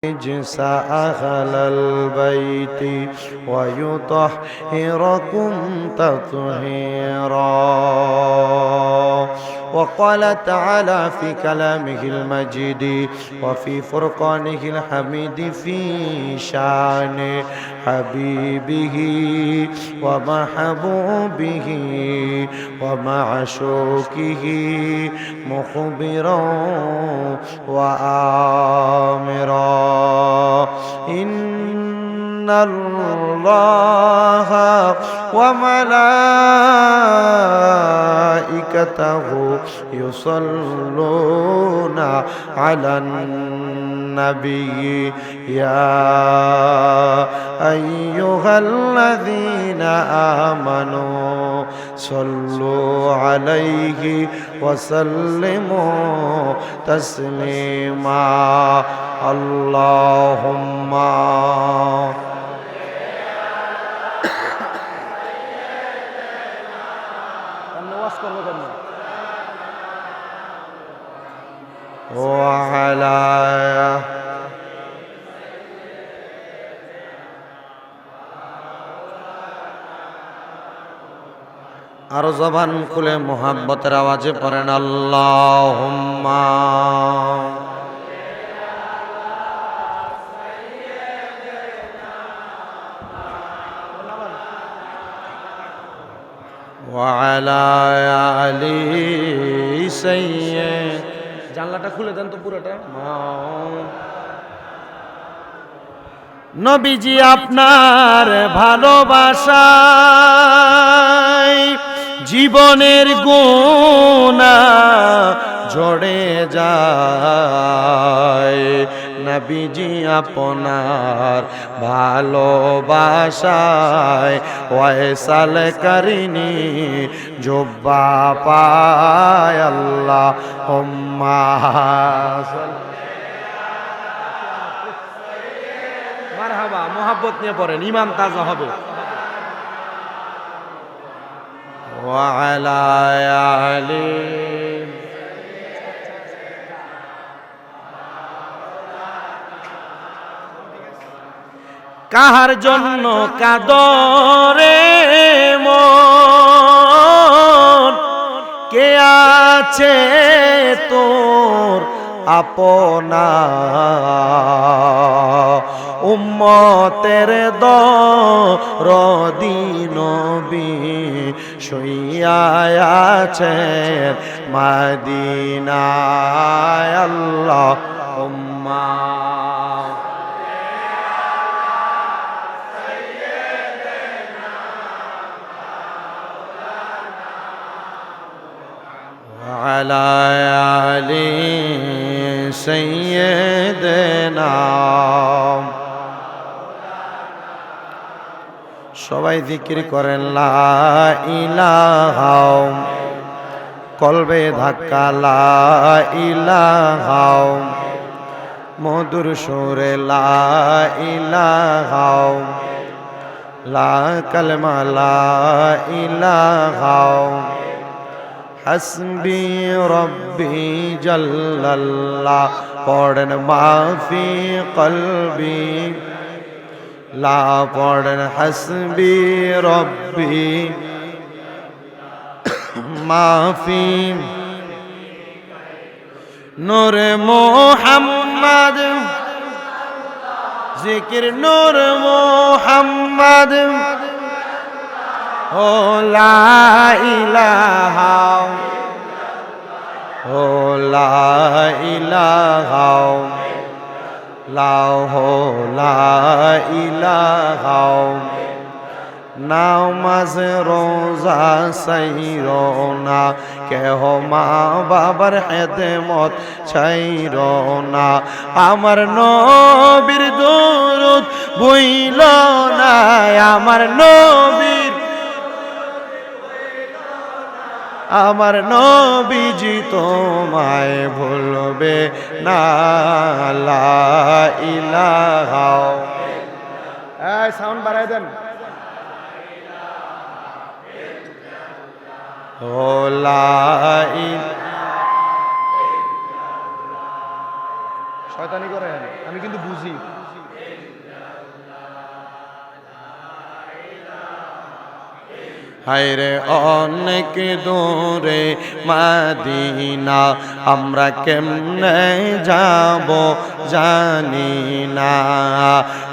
رجس أهل البيت ويطهركم تطهيرا. وقال تعالى في كلامه المجيد وفي فرقانه الحميد في شان حبيبه ومحبوبه ومعشوقه مخبرا وآمرا. إن الله وملائكته يصلون على النبي يا أيها الذين آمنوا صلوا عليه وسلموا تسليما. اللهم وعلى আর জবান খুলে মোহাব্বতের আওয়াজে পড়েন আল্লাহুম্মা। ওয়ালা আলি সাইয়্যিদ। জানলাটা খুলে দেন তো পুরোটা। নবীজি আপনার ভালোবাসায় জীবনের গুনাহ ঝরে যায়। নবীজি আপনার ভালোবাসায় ওয়াইসাল কারিনি জুব্বা পায়। আল্লাহুম্মা মারহাবা। মোহাব্বত নিয়ে পড়েন, ঈমান তাজা হবে। ওয়ালা আলি কাহার জন্য কাদরে মন, কে আছে তোর আপনা উম্মতের দরদি নবী শুইয়া আছেন মদিনায়। আল্লাহুম্মা وعلى آل سيدنا। সবাই জিকির করেন লা ইলাহা, কলবে ধাক্কা লা ইলাহা, মধুর সুরে লা ইলাহা, লা কালমা লা ইলাহা, হাসবি রব্বি জাল্লাল্লাহ। পড়েন মাফি কলবি লা, পড়েন হাসবি রব্বি মাফি। নূরে মুহাম্মদ জিকির নূর মুহাম্মদ ও লা ইলাহা, ও লা ইলাহা, লা হো লা ইলাহা। নামাজ রোজা সাইরো না, কেহ মা বাবার খেদমত ছাইরো না। আমার নবীর দুরূদ ভুইল না, আমার নবীর, আমার নবীজি তোমায় ভুলবে না। লা ইলাহা। এই সাউন্ড বাড়াই দেন। ও লা ইলাহা শয়তানি করেন, আমি কিন্তু বুঝি। হায়রে অনেক দূরে মদিনা, আমরা কেমনে যাব জানি না।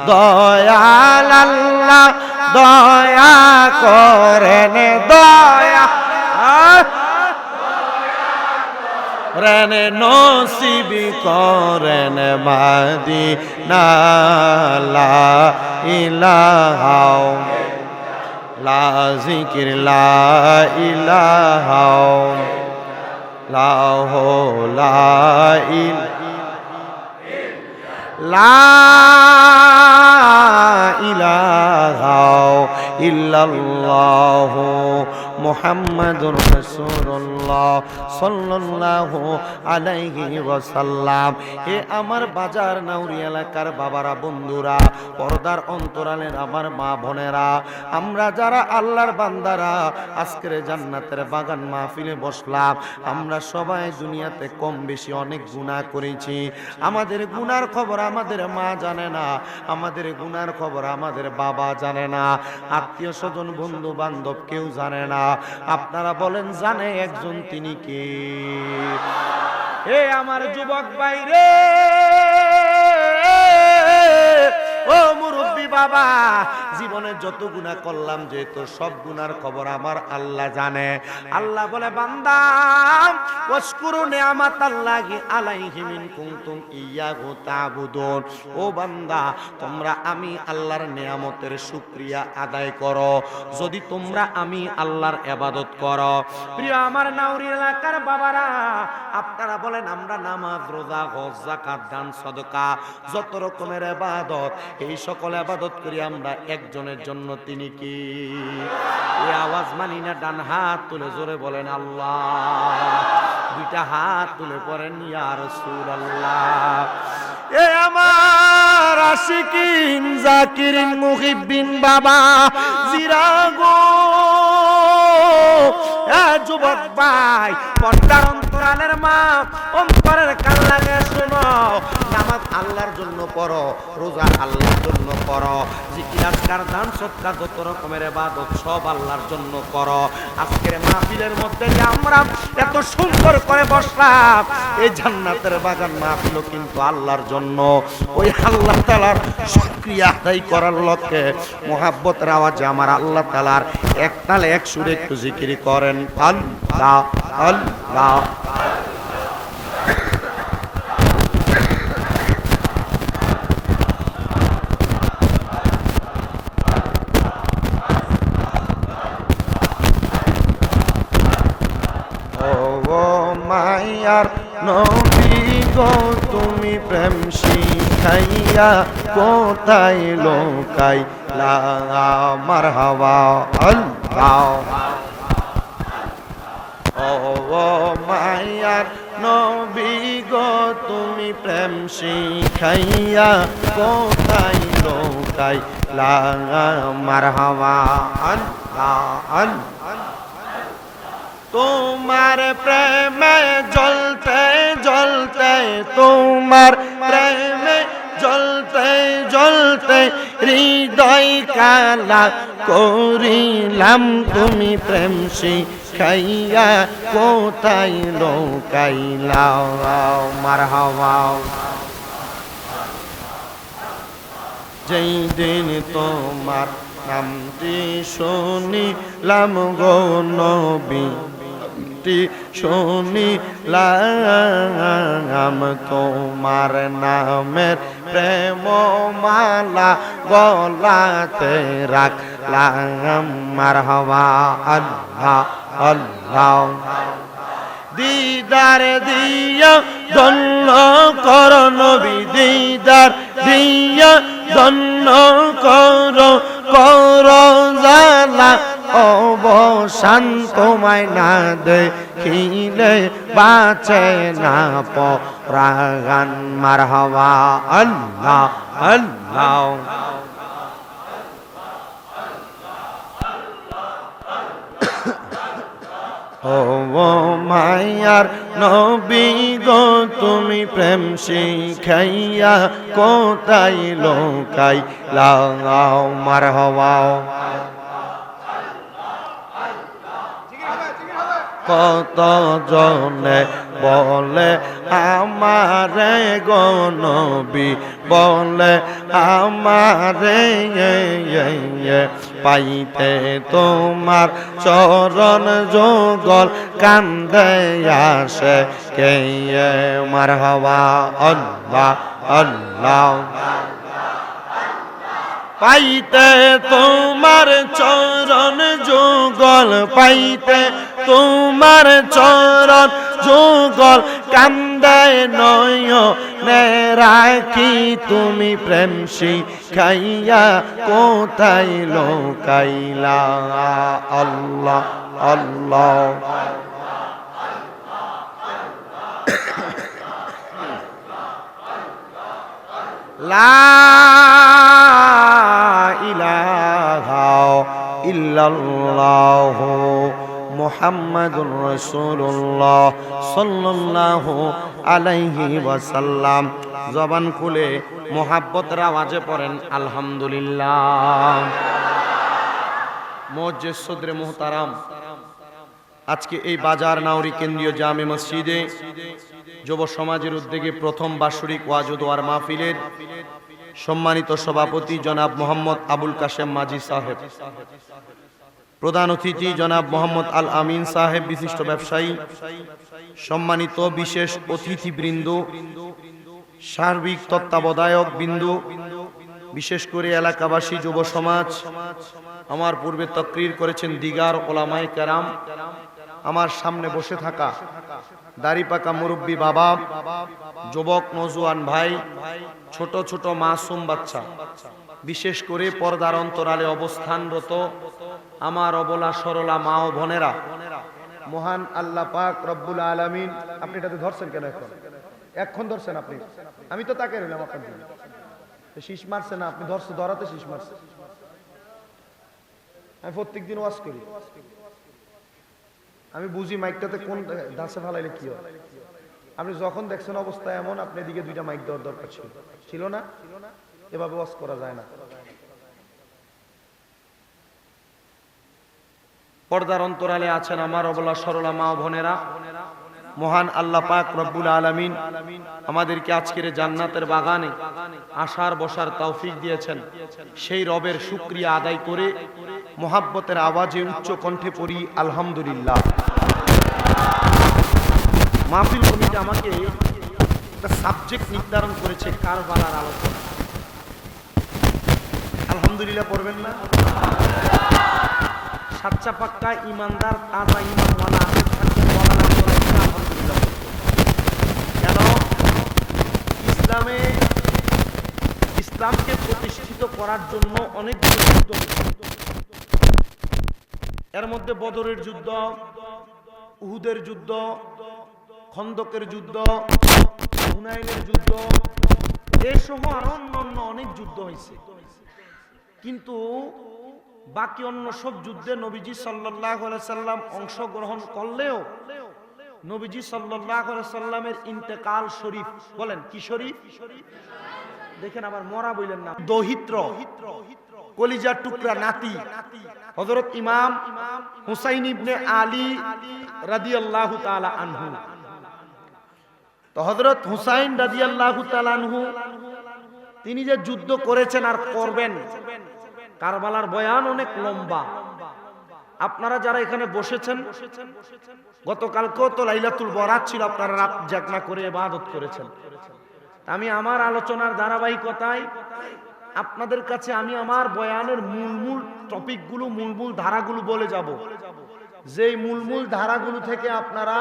দয়াল আল্লাহ দয়া করেন, দয়া রেন নসিব করেন মদিনা। লা ইলাহা লা জিকির লা ইলাহা লা ইলাহা ইল্লাল্লাহু মুহাম্মাদুর রাসূলুল্লাহ সাল্লাল্লাহু আলাইহি ওয়াসাল্লাম। এ আমার বাজার নাউরি এলাকার বাবারা, বন্ধুরা, পর্দার অন্তরালের আমার মা বোনেরা, আমরা যারা আল্লাহর বান্দারা আজকের জান্নাতের বাগান মাহফিলে বসলাম, আমরা সবাই দুনিয়াতে কম বেশি অনেক গুনাহ করেছি। আমাদের গুনার খবর আমাদের মা জানে না, আমাদের গুনার খবর আমাদের বাবা জানে না, আত্মীয় স্বজন বন্ধু বান্ধব কেউ জানে না। আপনারা বলেন জানে একজন, তিনি কে? হে আমার যুবক ভাই রে, ও মুরব্বী বাবা, জীবনে যত গুনাহ করলাম যেহেতু সব গুনার খবর আমার আল্লাহ জানে। আল্লাহ বলে বান্দা ওয়াশকুরু নিয়ামাতাল্লাহি আলাইহি মিন কুনতুম ইয়্যাহু তা'বুদুন। ও বান্দা, তোমরা আমি আল্লাহর নিয়ামতের শুকরিয়া আদায় করো যদি তোমরা আমি আল্লাহর ইবাদত করো। প্রিয় আমার নাউরি এলাকার বাবারা, আপনারা বলেন আমরা নামাজ, রোজা, হজ, যাকাত, দান, সদকা, যত রকমের ইবাদত, এই সকল ইবাদত করি আমরা একজনের জন্য, তিনি কি? এই আওয়াজ মানি না? ডান হাত তুলে জোরে বলেন আল্লাহ, দুইটা হাত তুলে পড়েন ইয়া রাসূলুল্লাহ। এ আমার আশিকিন জাকিরিন মুহিব্বিন বাবা জিরাগো, এ যুবক ভাই, পর্দার অন্তরালের মা, অন্তরের কান লাগে শোনো, নামাজ আল্লাহর জন্য পড়ো, রোজা আল্লাহর জন্য করো, জিকির আজকার, দান সদকা, যত রকমের ইবাদত সব আল্লাহর জন্য করো। আজকের মাহফিলের মধ্যে যে আমরা এত সুন্দর করে বসলাম, এই জান্নাতের বাগান মাহফিলও কিন্তু আল্লাহর জন্য। ওই আল্লাহ তাআলার শুকরিয়া আদায় করার লক্ষ্যে মুহাব্বতের আওয়াজে আমার আল্লাহ তাআলার এক তালে এক সুরে একটু জিকির করেন আল্লাহ আল্লাহ। মায়ার নবী গো, তুমি প্রেম শিখাইয়া কোথায় লোকাইলা? মারহাবা আল্লাহ। ও মায়ার নবী গো, তুমি প্রেম শিখাইয়া কোথায় লোকাইলা? মারহাবা আল্লাহ আল্লাহ। তোমার প্রেমে জ্বলতে জ্বলতে, তোমার প্রেমে জ্বলতে জ্বলতে হৃদয় কালা করিলাম, তুমি প্রেম শিখাইয়া কোথায় লোকাইলা? মারহাবা। যেই দিন তোমার নামটি শুনিলাম গো নবী, শুনিলাম তোমার নামের প্রেম মালা গলাতে রাখলাম। মারহাবা আল্লাহ আল্লাহ। দিদার দিয়া ধন্য কর নবী, দিদার দিয়া ধন্য কর, কর জালা অবসান, তোমায় না দেখিলে বাঁচে না পরাগান। মারহাবা আল্লাহ আল্লাহ। ও মায়ার নবী গো তুমি প্রেম শিখাইয়া কোথায় লোকাই লাও মারহাবা কত জনে বলে আমারে গো নবী বলে আমারে পাইতে তোমার চরণ যুগল কান্দে আসে কে মারহাবা আল্লাহ আল্লাহ পাইতে তোমার চরণ যুগল পাইতে তোমার চরণ যুগল কান্দে নয় রাখি তুমি প্রেম শিখাইয়া কোথায় লোকাইলা আল্লাহ আল্লাহ লা ইলাহা ইল্লাল্লাহ মুহাম্মাদুর রাসূলুল্লাহ সাল্লাল্লাহু আলাইহি ওয়াসাল্লাম। জবান খুলে মোহাব্বতের আওয়াজে পড়েন আলহামদুলিল্লাহ। মুআজ্জিজ সদরে মুহতারাম, আজকে এই বাজার নাওরী কেন্দ্রীয় জামে মসজিদে যুব সমাজের উদ্যোগে প্রথম বাৎসরিক ওয়াজ ও দোয়ার মাহফিলের সম্মানিত সভাপতি জনাব মোহাম্মদ আবুল কাশেম মাঝি সাহেব, প্রধান অতিথি জনাব মোহাম্মদ আল আমিন সাহেব, বিশিষ্ট ব্যবসায়ী, সম্মানিত বিশেষ অতিথিবৃন্দ, সার্বিক তত্ত্বাবধায়ক বিন্দু, বিশেষ করে এলাকাবাসী, যুব সমাজ, আমার পূর্বে তাকরীর করেছেন দিগার ওলামায়ে কেরাম, আমার সামনে বসে থাকা দাড়ি পাকা মুরব্বী বাবা, যুবক নওজোয়ান ভাই, ছোট ছোট মাসুম বাচ্চা, বিশেষ করে পর্দার অন্তরালে অবস্থানরত আমার অবলা সরলা মা ও বোনেরা, মহান আল্লাহ পাক রব্বুল আলামিন। আপনি এটাতে ধরছেন কেন? এখন ধরছেন আপনি? আমি তো তাকে রইলাম, আপনার শীষ মারছে না, আপনি ধরছে, ধরাতে শীষ মারছে। আমি প্রত্যেক দিন ওয়াজ করি, আমি বুঝি মাইকটাতে কোন দাসে ফালাইলে কি হয়। আপনি যখন দেখছেন অবস্থা এমন, আপনি এদিকে দুইটা মাইক দেওয়ার দরকার ছিল না? এভাবে ওয়াজ করা যায় না। পর্দার অন্তরালে আছেন আমার অবলা সরলা মা ও বোনেরা, মহান আল্লাহ পাক রব্বুল আলামিন আমাদেরকে আজকের জান্নাতের বাগানে আসার বসার তৌফিক দিয়েছেন। সেই রবের শুকরিয়া আদায় করে মোহাব্বতের আওয়াজে উচ্চ কণ্ঠে পড়ি আলহামদুলিল্লাহ। মাহফিল কমিটি আমাকে একটা সাবজেক্ট নির্ধারণ করেছে, কারবালার আলোচনা। আলহামদুলিল্লাহ পড়বেন না? সাচ্চা পাক্কা ইমানদার তাজা ইমানওয়ালা আলহামদুলিল্লাহ। কেন? ইসলামকে প্রতিষ্ঠিত করার জন্য অনেক যুদ্ধ, এর মধ্যে বদরের যুদ্ধ, উহুদের যুদ্ধ, খন্দকের যুদ্ধ, হুনাইনের যুদ্ধ, এসহ আরো অন্যান্য অনেক যুদ্ধ হয়েছে। কিন্তু বাকি অন্য সব যুদ্ধে নবীজি সাল্লাল্লাহু আলাইহি সাল্লাম অংশগ্রহণ করলেও নবীজি সাল্লাল্লাহু আলাইহি সাল্লামের ইন্তেকাল শরীফ, বলেন কি শরীফ? দেখেন আবার মরা বললেন না, দহিত্র, কলিজার টুকরা নাতি হযরত ইমাম হুসাইন ইবনে আলী রাদিয়াল্লাহু তাআলা আনহু। তো হযরত হুসাইন রাদিয়াল্লাহু তাআলা আনহু তিনি যে যুদ্ধ করেছেন আর করবেন, কারবালার বয়ান অনেক লম্বা। আপনারা যারা এখানে বসেছেন, গতকালকেও তো লাইলাতুল বরাত ছিল, আপনারা রাত জাগনা করে ইবাদত করেছেন। আমি আমার আলোচনার ধারাবাহিকতায় আপনাদের কাছে আমি আমার বয়ানের মূল টপিকগুলো, মূল ধারাগুলো বলে যাব, যেই মূল ধারাগুলো থেকে আপনারা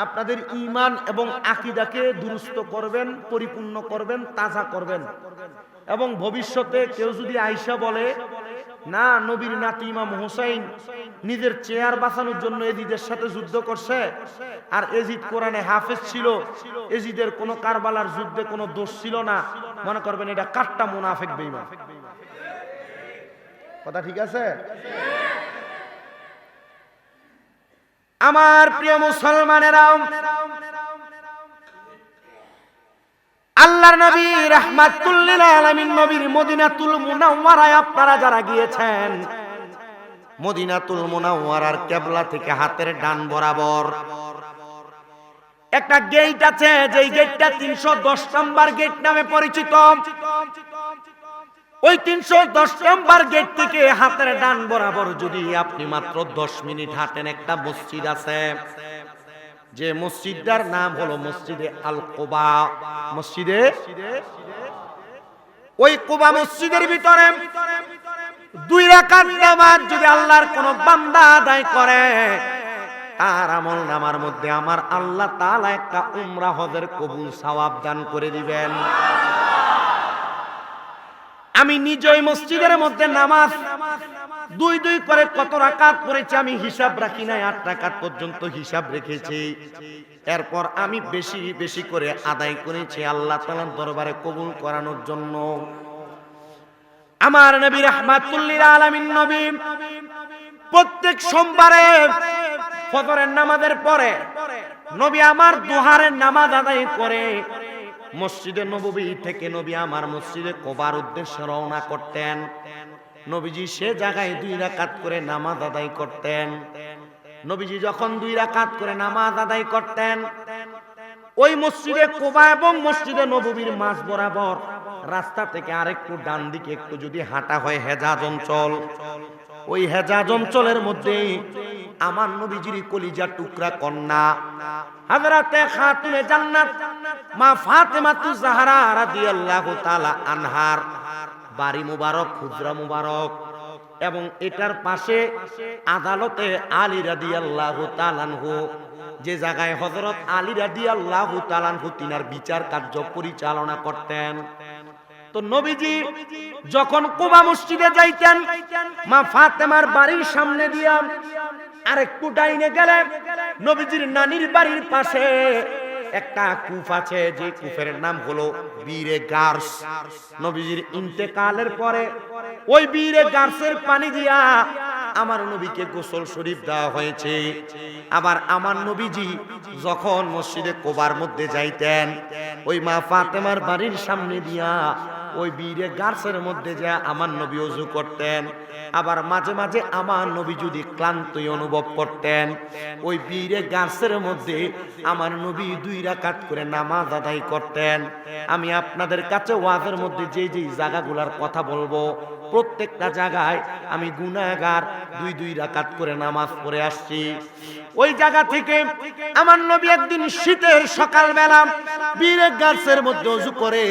আপনাদের ঈমান এবং আকীদাকে দুরুস্ত করবেন, পরিপূর্ণ করবেন, তাজা করবেন। এবং ভবিষ্যতে কেউ যদি আয়েশা বলে না নবীর নাতি ইমাম হুসাইন নিজের চেয়ার বাঁচানোর জন্য এজিদের সাথে যুদ্ধ করছে, আর এজিদ কোরআনে হাফেজ ছিল, এজিদের কোনো কারবালার যুদ্ধে কোনো দোষ ছিল না, মনে করবেন এটা কাট্টা মুনাফিক বেঈমান। কথা ঠিক আছে? আমার প্রিয় মুসলমানেরা, আল্লাহর নবী রাহমাতুল লিল আলামিন নবীর মদিনাতুল মুনাওয়ারায় আপনারা যারা গিয়েছেন, মদিনাতুল মুনাওয়ারার কিবলা থেকে হাতের ডান বরাবর একটা গেট আছে, যেই গেটটা 310 নম্বর গেট নামে পরিচিত। ওই 310 নম্বর গেট থেকে হাতের ডান বরাবর যদি আপনি মাত্র 10 মিনিট হাঁটেন, একটা মসজিদ আছে, যে মসজিদটার নাম হলো মসজিদে আল কুবা। মসজিদে ওই কুবা মসজিদের ভিতরে 2 রাকাত নামাজ যদি আল্লাহর কোন বান্দা আদায় করে, তার আমল নামার মধ্যে আমার আল্লাহ তাআলা একটা উমরা হজের কবুল সওয়াব দান করে দিবেন। আমি নিজে ওই মসজিদের মধ্যে নামাজ 2 করে কত রাকাত পড়েছি আমি হিসাব রাখি নাই, 8 রাকাত পর্যন্ত হিসাব রেখেছি। এরপর আমি বেশি বেশি করে আদায় করেছি আল্লাহ তাআলার দরবারে কবুল করানোর জন্য। আমার নবী রাহমাতুল লিল আলামিন নবী প্রত্যেক সোমবারে ফজরের নামাজের পরে নবী আমার দুহারের নামাজ আদায় করে মসজিদে নববী থেকে নবী আমার মসজিদে কুবার উদ্দেশ্যে রওনা করতেন। নবীজি সে জায়গায় 2 রাকাত করে নামাজ আদায় করতেন। নবীজি যখন 2 রাকাত করে নামাজ আদায় করতেন, ওই মসজিদে কুবা এবং মসজিদে নববীর মাঝ বরাবর রাস্তা থেকে আরেকটু ডান দিকে একটু যদি হাঁটা হয় হেজাজ অঞ্চল, ওই হেজাজ অঞ্চলের মধ্যে আমার নবীজির কলিজার টুকরা কন্যা হযরতে খাতুনে জান্নাত মা ফাতেমাতু জাহরা রাদিয়াল্লাহু তাআলা আনহার বাড়ি মুবারক, হুজরা মুবারক, এবং এটার পাশে আদালতে আলী রাদিয়াল্লাহু তাআলা আনহু, যে জায়গায় হযরত আলী রাদিয়াল্লাহু তাআলা আনহু তিনার বিচার কার্য পরিচালনা করতেন। তো নবীজি যখন কুবা মসজিদে যাইতেন, মা ফাতেমার বাড়ির সামনে দিয়া আরেকটু ডাইনে গেলে নবীজির নানির বাড়ির পাশে একটা কূপ আছে, যে কূপের নাম হলো বীরে গার্স। নবীজির ইন্তেকালের পরে ওই বীরে গার্সের পানি দিয়া আমার নবীকে গোসল শরীফ দেওয়া হয়েছে। আবার আমার নবীজি যখন মসজিদে কুবার মধ্যে যাইতেন, ওই মা ফাতেমার বাড়ির সামনে দিয়া ওই বীরে গার্সের মধ্যে যা আমার নবী ওযু করতেন। আবার মাঝে মাঝে আমার নবী যদি ক্লান্ত অনুভব করতেন, ওই বীরে গার্সের মধ্যে আমার নবী 2 রাকাত করে নামাজ আদায় করতেন। আমি আপনাদের কাছে ওয়াজের মধ্যে যে যে জায়গাগুলোর কথা বলবো, প্রত্যেকটা জায়গায় আমি গুনাহগার 2 রাকাত করে নামাজ পড়ে আসছি। ওই জায়গা থেকে আমার নবী একদিন শীতের সকালবেলা বীরে গার্সের মধ্যে ওযু করে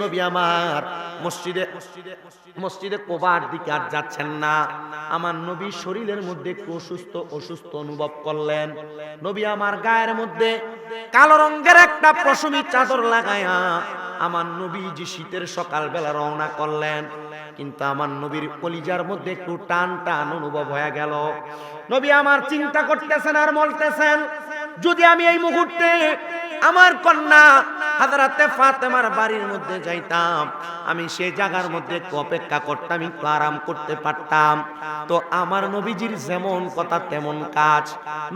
নবী আমার মসজিদে কুবার দিকে আর যাচ্ছেন না। আমার নবী শরীরের মধ্যে একটু অসুস্থ অনুভব করলেন। নবী আমার গায়ের মধ্যে কালো রঙের একটা পশমি চাদর লাগায়া আমার নবী যে শীতের সকালবেলা রওনা করলেন। কিন্তু আমার নবীর কলিজার মধ্যে একটু টান টান অনুভব হয়ে গেল। নবী আমার চিন্তা করতেছেন আর বলতেছেন, যদি আমি এই মুহূর্তে আমার কন্যা হযরতে ফাতেমার বাড়ির মধ্যে যাইতাম, আমি সেই জায়গার মধ্যে একটু অপেক্ষা করতাম, একটু আরাম করতে পারতাম। তো আমার নবীজির যেমন কথা তেমন কাজ।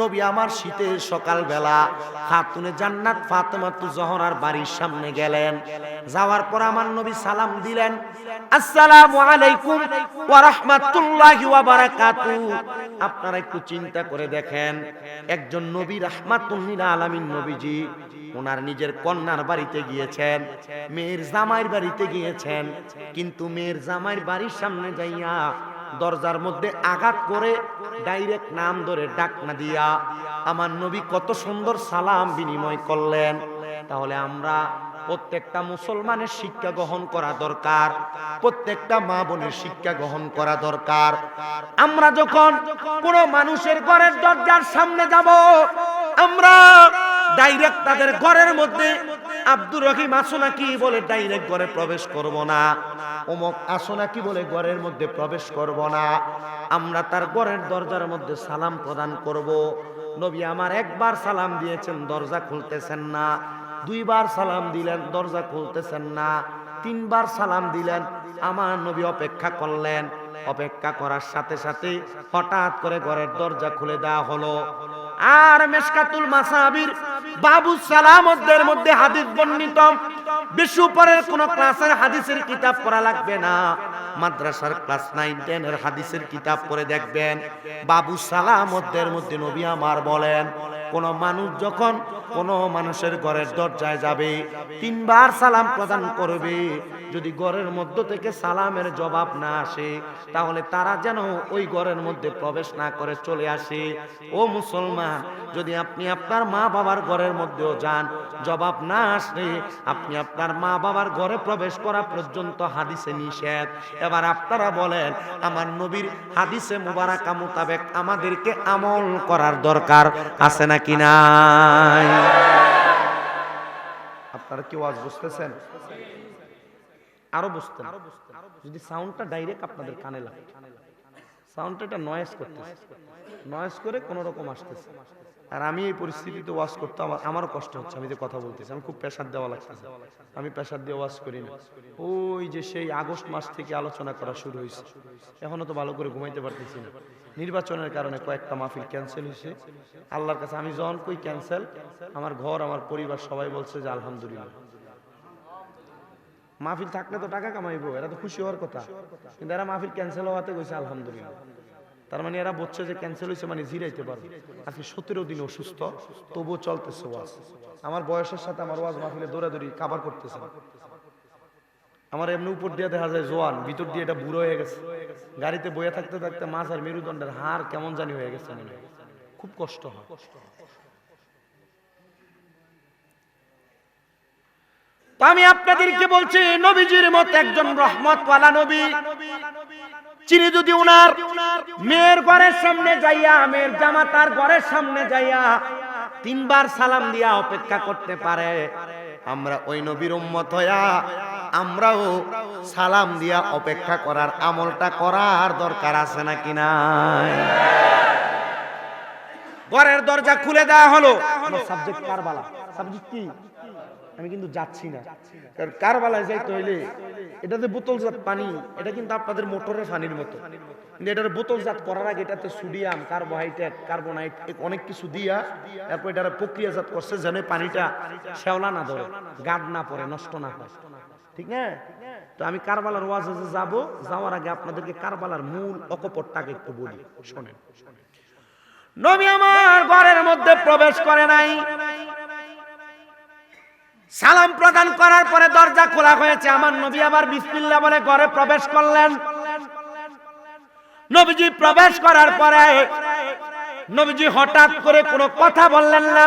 নবী আমার শীতের সকালবেলা খাতুনে জান্নাত ফাতেমাতু জহরার বাড়ির সামনে গেলেন। যাওয়ার পর আমার নবী সালাম দিলেন, আসসালামু আলাইকুম ওয়া রাহমাতুল্লাহি ওয়া বারাকাতুহু। আপনারা একটু চিন্তা করে দেখেন, একজন নবী রাহমাতুল লিল আলামিন নবীজি ওনার নিজের কন্যার বাড়িতে গিয়েছেন, মেয়ের জামাইয়ের বাড়িতে গিয়েছেন, কিন্তু মেয়ের জামাইয়ের বাড়ির সামনে যাইয়া দরজার মধ্যে আঘাত করে ডাইরেক্ট নাম ধরে ডাক না দিয়া আমার নবী কত সুন্দর সালাম বিনিময় করলেন। তাহলে আমরা প্রত্যেকটা মুসলমানের শিক্ষা গ্রহণ করা দরকার, প্রত্যেকটা মা বোনের শিক্ষা গ্রহণ করা দরকার। আমরা যখন কোনো মানুষের ঘরের দরজার সামনে যাব, আমরা ডাইরেক্ট তাদের ঘরের মধ্যে আব্দুর রহিম আসো নাকি বলে ডাইরেক্ট ঘরে প্রবেশ করব না, অমুক আসো নাকি বলে ঘরের মধ্যে প্রবেশ করব না। আমরা তার ঘরের দরজার মধ্যে সালাম প্রদান করব। নবী আমার একবার সালাম দিয়েছেন, দরজা খুলতেছেন না। 2 বার সালাম দিলেন, দরজা খুলতেছেন না। 3 বার সালাম দিলেন, আমার নবী অপেক্ষা করলেন। অপেক্ষা করার সাথে সাথে হঠাৎ করে ঘরের দরজা খুলে দেওয়া হলো। আর মেশকাতুল মাসাবির বাবু সালামতদের মধ্যে হাদিস বর্ণিত। বেশি উপরের কোন ক্লাসের হাদিসের কিতাব পড়া লাগবে না, মাদ্রাসার ক্লাস 9, 10 এর হাদিসের কিতাব পড়ে দেখবেন। বাবু সালামতদের মধ্যে নবী আমার বলেন, কোন মানুষ যখন কোন মানুষের ঘরের দরজায় যাবে 3 বার সালাম প্রদান করবে, যদি ঘরের মধ্য থেকে সালামের জবাব না আসে তাহলে তারা যেন ওই ঘরের মধ্যে প্রবেশ না করে চলে আসে। ও মুসলমান, যদি আপনি আপনার মা বাবার ঘরের মধ্যেও যান, জবাব না আসলে আপনি আপনার মা বাবার ঘরে প্রবেশ করা পর্যন্ত হাদিসে নিষেধ। এবার আপনারা বলেন, আমার নবীর হাদিসে মুবারাকা মোতাবেক আমাদেরকে আমল করার দরকার আছে নাকি নাই? আপনারা কি ওয়াজ বুঝতেছেন? আরো বুঝতেন যদি সাউন্ডটা ডাইরেক্ট আপনাদের কানে লাগে। সাউন্ডটা এটা নয়েজ করতেছে, নয়েজ করে কোন রকম আসতেছে। আর আমি এই পরিস্থিতিতে ওয়াজ করতে আমারও কষ্ট হচ্ছে। আমি যে কথা বলতেছি আমি খুব প্রেসার দেওয়া লাগতেছে। আমি প্রেসার দিয়ে ওয়াজ করি না। ওই যে সেই আগস্ট মাস থেকে আলোচনা করা শুরু হয়েছে, এখনো তো ভালো করে ঘুমাইতে পারতেছি না। নির্বাচনের কারণে কয়েকটা মাহফিল ক্যান্সেল হয়েছে। আল্লাহর কাছে আমি যখন কই ক্যান্সেল, আমার ঘর আমার পরিবার সবাই বলছে যে আলহামদুলিল্লাহ। মাহফিল থাকলে তো টাকা কামাইবো, এরা তো খুশি হওয়ার কথা, কিন্তু এরা মাহফিল ক্যান্সেল হওয়াতে কইছে আলহামদুলিল্লাহ। তার মানে এরা বলছে যে ক্যান্সেল হয়েছে মানে জিরাইতে পারবে। আজকে 17 দিন অসুস্থ, তবুও চলতেছে ওয়াজ। আমার বয়সের সাথে আমার ওয়াজ মাহফিলে দৌড়াদৌড়ি কাভার করতেছে। আমার এমনি উপর দিয়ে দেখা যায় জোয়ান, ভিতর দিয়ে এটা বুড়ো হয়ে গেছে। গাড়িতে বয়ে থাকতে থাকতে মাছ আর মেরুদণ্ডের হাড় কেমন জানি হয়ে গেছে, মনে হয় খুব কষ্ট হয়। তো আমি আপনাদেরকে বলছি, নবীজির মত একজন রহমতওয়ালা নবী, চিনি যদি উনার মেয়ের ঘরের সামনে যাইয়া, মেয়ের জামাতার ঘরের সামনে যাইয়া 3 বার সালাম দিয়া অপেক্ষা করতে পারে, আমরা ওই নবীর উম্মত হইয়া আমরাও সালাম দিয়া অপেক্ষা করার আমলটা করার দরকার আছে নাকি নাই? ঘরের দরজা খুলে দেওয়া হলো, সাবজেক্ট কারবালা। সাবজেক্ট কি? আমি কিন্তু যাচ্ছি না, কারণ কারবালায় যাইতে হইলে এটাতে বোতলজাত পানি, এটা কিন্তু আপনাদের মোটরের পানির মতো, কিন্তু এটার বোতলজাত করার আগে এটাতে সোডিয়াম, কার্বোহাইড্রেট, কার্বনাইট অনেক কিছু দিয়া তারপর এটার প্রক্রিয়াজাত করছে যেন পানিটা শ্যাওলা না ধরে, গাদ না পড়ে, নষ্ট না হয়, ঠিক না? তো আমি কারবালার ওয়াজে যাব, যাওয়ার আগে আপনাদেরকে কারবালার মূল অকপটটাকে একটু বলি, শোনেন। নবী আমার ঘরের মধ্যে প্রবেশ করে নাই, সালাম প্রদান করার পরে দরজা খোলা হয়েছে, আমার নবী আবার বিসমিল্লাহ বলে ঘরে প্রবেশ করলেন। নবীজি প্রবেশ করার পরে নবীজি হঠাৎ করে কোনো কথা বললেন না।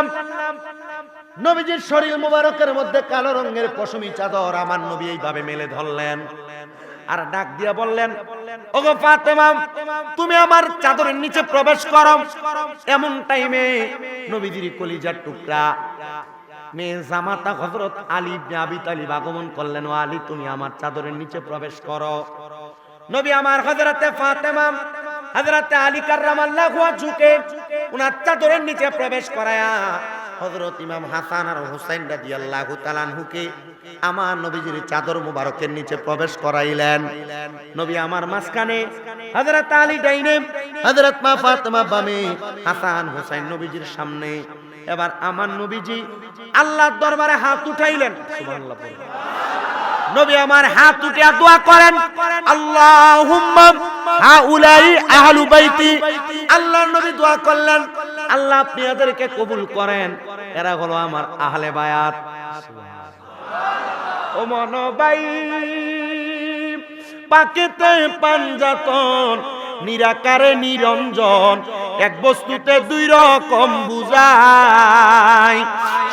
নবীজির শরীর মুবারকের মধ্যে কালো রঙের পশমি চাদর আমার নবী এইভাবে মেলে ধরলেন আর ডাক দিয়া বললেন, ওগো ফাতেমা, তুমি আমার চাদরের নিচে প্রবেশ করো। এমন টাইমে নবীজির কলিজার টুকরা মেয়ে জামাতা হযরত আলী ইবনে আবি তালিব আগমন করলেন। ও আলী, তুমি আমার চাদরের নিচে প্রবেশ করো। নবী আমার হযরতে ফাতেমা হযরতে আলী কাররামাল্লাহু ওয়াজহুকে উনার চাদরের নিচে প্রবেশ করায়া হযরত ইমাম হাসান আর হুসাইন রাদিয়াল্লাহু তাআলা আনহুকে আমার নবীজির চাদর মুবারকের নিচে প্রবেশ করাইলেন। নবী আমার মাঝখানে, হযরত আলী ডাইনে, হযরত মা ফাতেমা বামে, হাসান হুসাইন নবীজির সামনে। এবার আমার নবীজি আল্লাহর দরবারে হাত উঠাইলেন, সুবহানাল্লাহ। নবী আমার হাত উঠিয়া দোয়া করেন, আল্লাহুম্মা হাউলাই আহলু বাইতি। আল্লাহর নবী দোয়া করলেন, আল্লাহ আপনি এদেরকে কবুল করেন, এরা হলো আমার আহলে বায়াত। ও মনবাই পাকেতে পাঞ্জাতন, নিরাকারে নিরঞ্জন, এক বস্তুতে 2 রকম বুঝায়।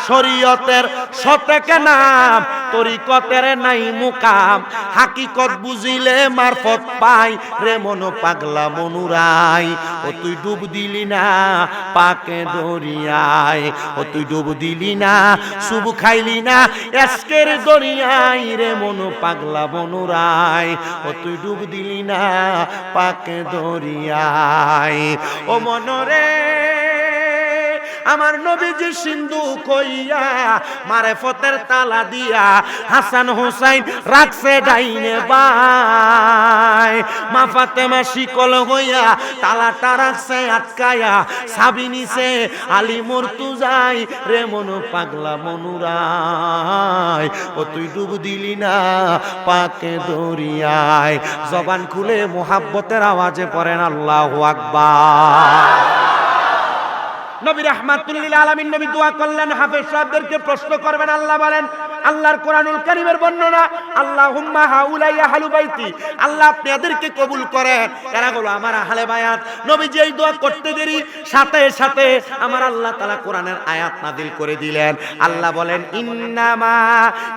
শরীয়তের শতেক নাম, তরিকতের নাই মুকাম, হাকিকত বুঝিলে মারফত পাই রে মন পাগলা মনুরাই। ও তুই ডুব দিলি না পাকে দরিয়ায়, ও তুই ডুব দিলি না সুব খাইলি না এসকের দরিয়ায় রে মন পাগলা মনুরাই। ও তুই ডুব দিলি না পাকে দরিয়ায়। ও মনরে আমার নবীজি সিন্ধুক হইয়া মারেফতের তালা দিয়া হাসান হুসাইন রাখছে ডাইনে বাই, মা ফাতেমা শিকল হইয়া তালাটা রাখছে আটকায়া, সাবি নিছে আলী মুর্তুজাই রে মন পাগলা মনুরাই, ও তুই ডুব দিলি না পাকে দরিয়ায়। জবান খুলে মুহাব্বতের আওয়াজে পড়েন আল্লাহু আকবার। নবী রাহমাতুল লিল আলামিন নবী দোয়া করলেন, হাফেজ সাহেবদেরকে প্রশ্ন করবেন। আল্লাহ বলেন, আল্লাহর কোরআনুল কারীমের বর্ণনা, আল্লাহুম্মা হাউলাই আহলু বাইতি, আল্লাহ আপনি এদেরকে কবুল করেন, এরা হলো আমার আহলে বায়াত। নবীজি এই দোয়া করতে দেরি সাথে সাথে আমার আল্লাহ তাআলা কোরআনের আয়াত নাযিল করে দিলেন। আল্লাহ বলেন, ইন্নামা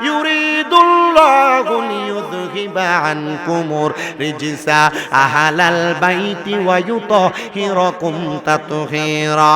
ইউরিদুল্লাহু লিইউযহিবা আনকুমুর রিজসা আহলাল বাইতি ওয়া ইউতাহিরাকুম তাতহীরা।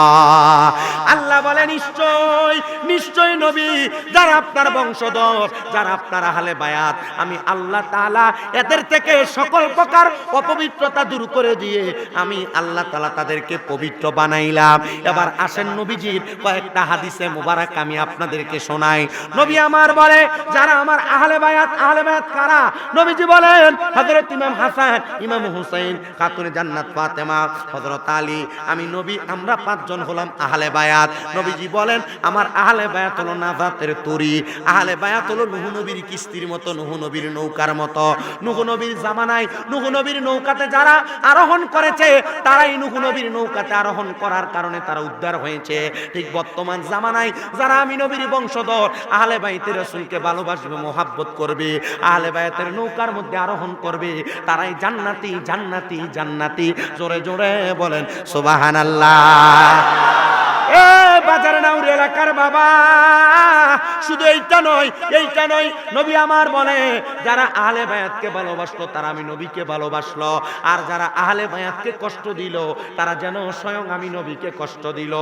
আল্লাহ বলেন, নিশ্চয় নিশ্চয় নবী, যারা আপনার বংশধর, যারা আপনার আহলে বায়াত, আমি আল্লাহ তাআলা এদের থেকে সকল প্রকার অপবিত্রতা দূর করে দিয়ে আমি আল্লাহ তাআলা তাদেরকে পবিত্র বানাইলাম। এবার আসেন নবীজির কয়েকটা হাদিসে মুবারক আমি আপনাদেরকে শোনাই। নবী আমার বলে, যারা আমার আহলে বায়াত, আহলে বায়াত কারা? নবীজি বলেন, হযরত ইমাম হাসান, ইমাম হুসাইন, খাতুনে জান্নাত ফাতেমা, হযরত আলী, আমি নবী, আমরা পাঁচজন হলাম আহলে বায়াত। নবীজি বলেন, আমার আহলে বায়াত হলো নাজাতের তরি, আহলে বায়াত হলো নূহ নবীর কিস্তির মতো, নূহ নবীর নৌকার মতো। নূহ নবীর জামানায় নূহ নবীর নৌকাতে যারা আরোহণ করেছে, তারাই নূহ নবীর নৌকাতে আরোহণ করার কারণে তারা উদ্ধার হয়েছে। ঠিক বর্তমান জামানায় যারা আমি নবীর বংশধর, আহলে বাইতের রাসূলকে ভালোবাসবে, মোহাব্বত করবে, আহলে বায়াতের নৌকার মধ্যে আরোহণ করবে, তারাই জান্নাতি জান্নাতি জান্নাতি। জোরে জোরে বলেন সুবহানাল্লাহ। এ বাজার নাউরি এলাকার বাবা, শুধু এইটা নয়, এইটা নয়, নবী আমার বলে, যারা আহলে বায়াতকে ভালোবাসলো তারা আমি নবীকে ভালোবাসলো, আর যারা আহলে বায়াতকে কষ্ট দিল তারা যেন স্বয়ং আমি নবীকে কষ্ট দিল।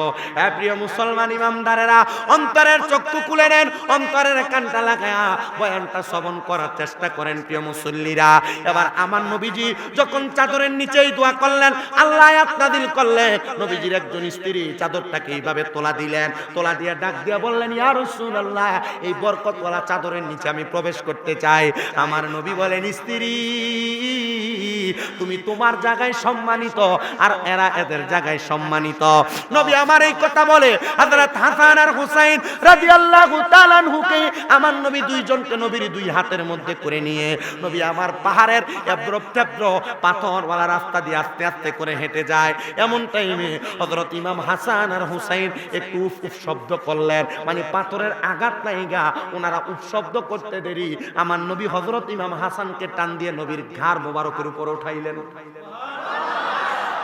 এ প্রিয় মুসলমান ইমামদারেরা, অন্তরের চক্ষু খুলে নেন, অন্তরের কানটা লাগায়া বয়ানটা শ্রবণ করার চেষ্টা করেন প্রিয় মুসল্লিরা। এবার আমার নবীজি যখন চাদরের নিচেই দোয়া করলেন, আল্লাহ আয়াত নাযিল করলেন, নবীজির একজন স্ত্রী চাদরটাকে এইভাবে তোলা দিলেন, তোলা দিয়ে ডাক দিয়ে বললেন, ইয়া রাসূলুল্লাহ, এই বরকতওয়ালা চাদরের নিচে আমি প্রবেশ করতে চাই। আমার নবী বলেন, স্ত্রী, তুমি তোমার জায়গায় সম্মানিত, আর এরা এদের জায়গায় সম্মানিত। নবী আমার এই কথা বলে হযরত হাসান আর হুসাইন রাদিয়াল্লাহু তাআলা আনহুকে আমার নবী দুইজনকে নবীর দুই হাতের মধ্যে করে নিয়ে নবী আমার পাহাড়ের এবড়ো পাথরওয়ালা রাস্তা দিয়ে আস্তে আস্তে করে হেঁটে যায়। এমন টাইমে হযরত ইমাম হাসান আর হুসাইন একটু উফ উফ শব্দ করলেন, মানে পাথরের আঘাত লাগা ওনারা উফ শব্দ করতে দেরি আমার নবী হযরত ইমাম হাসানকে টান দিয়ে নবীর ঘাড় মোবারকের উপর উঠাইলেন।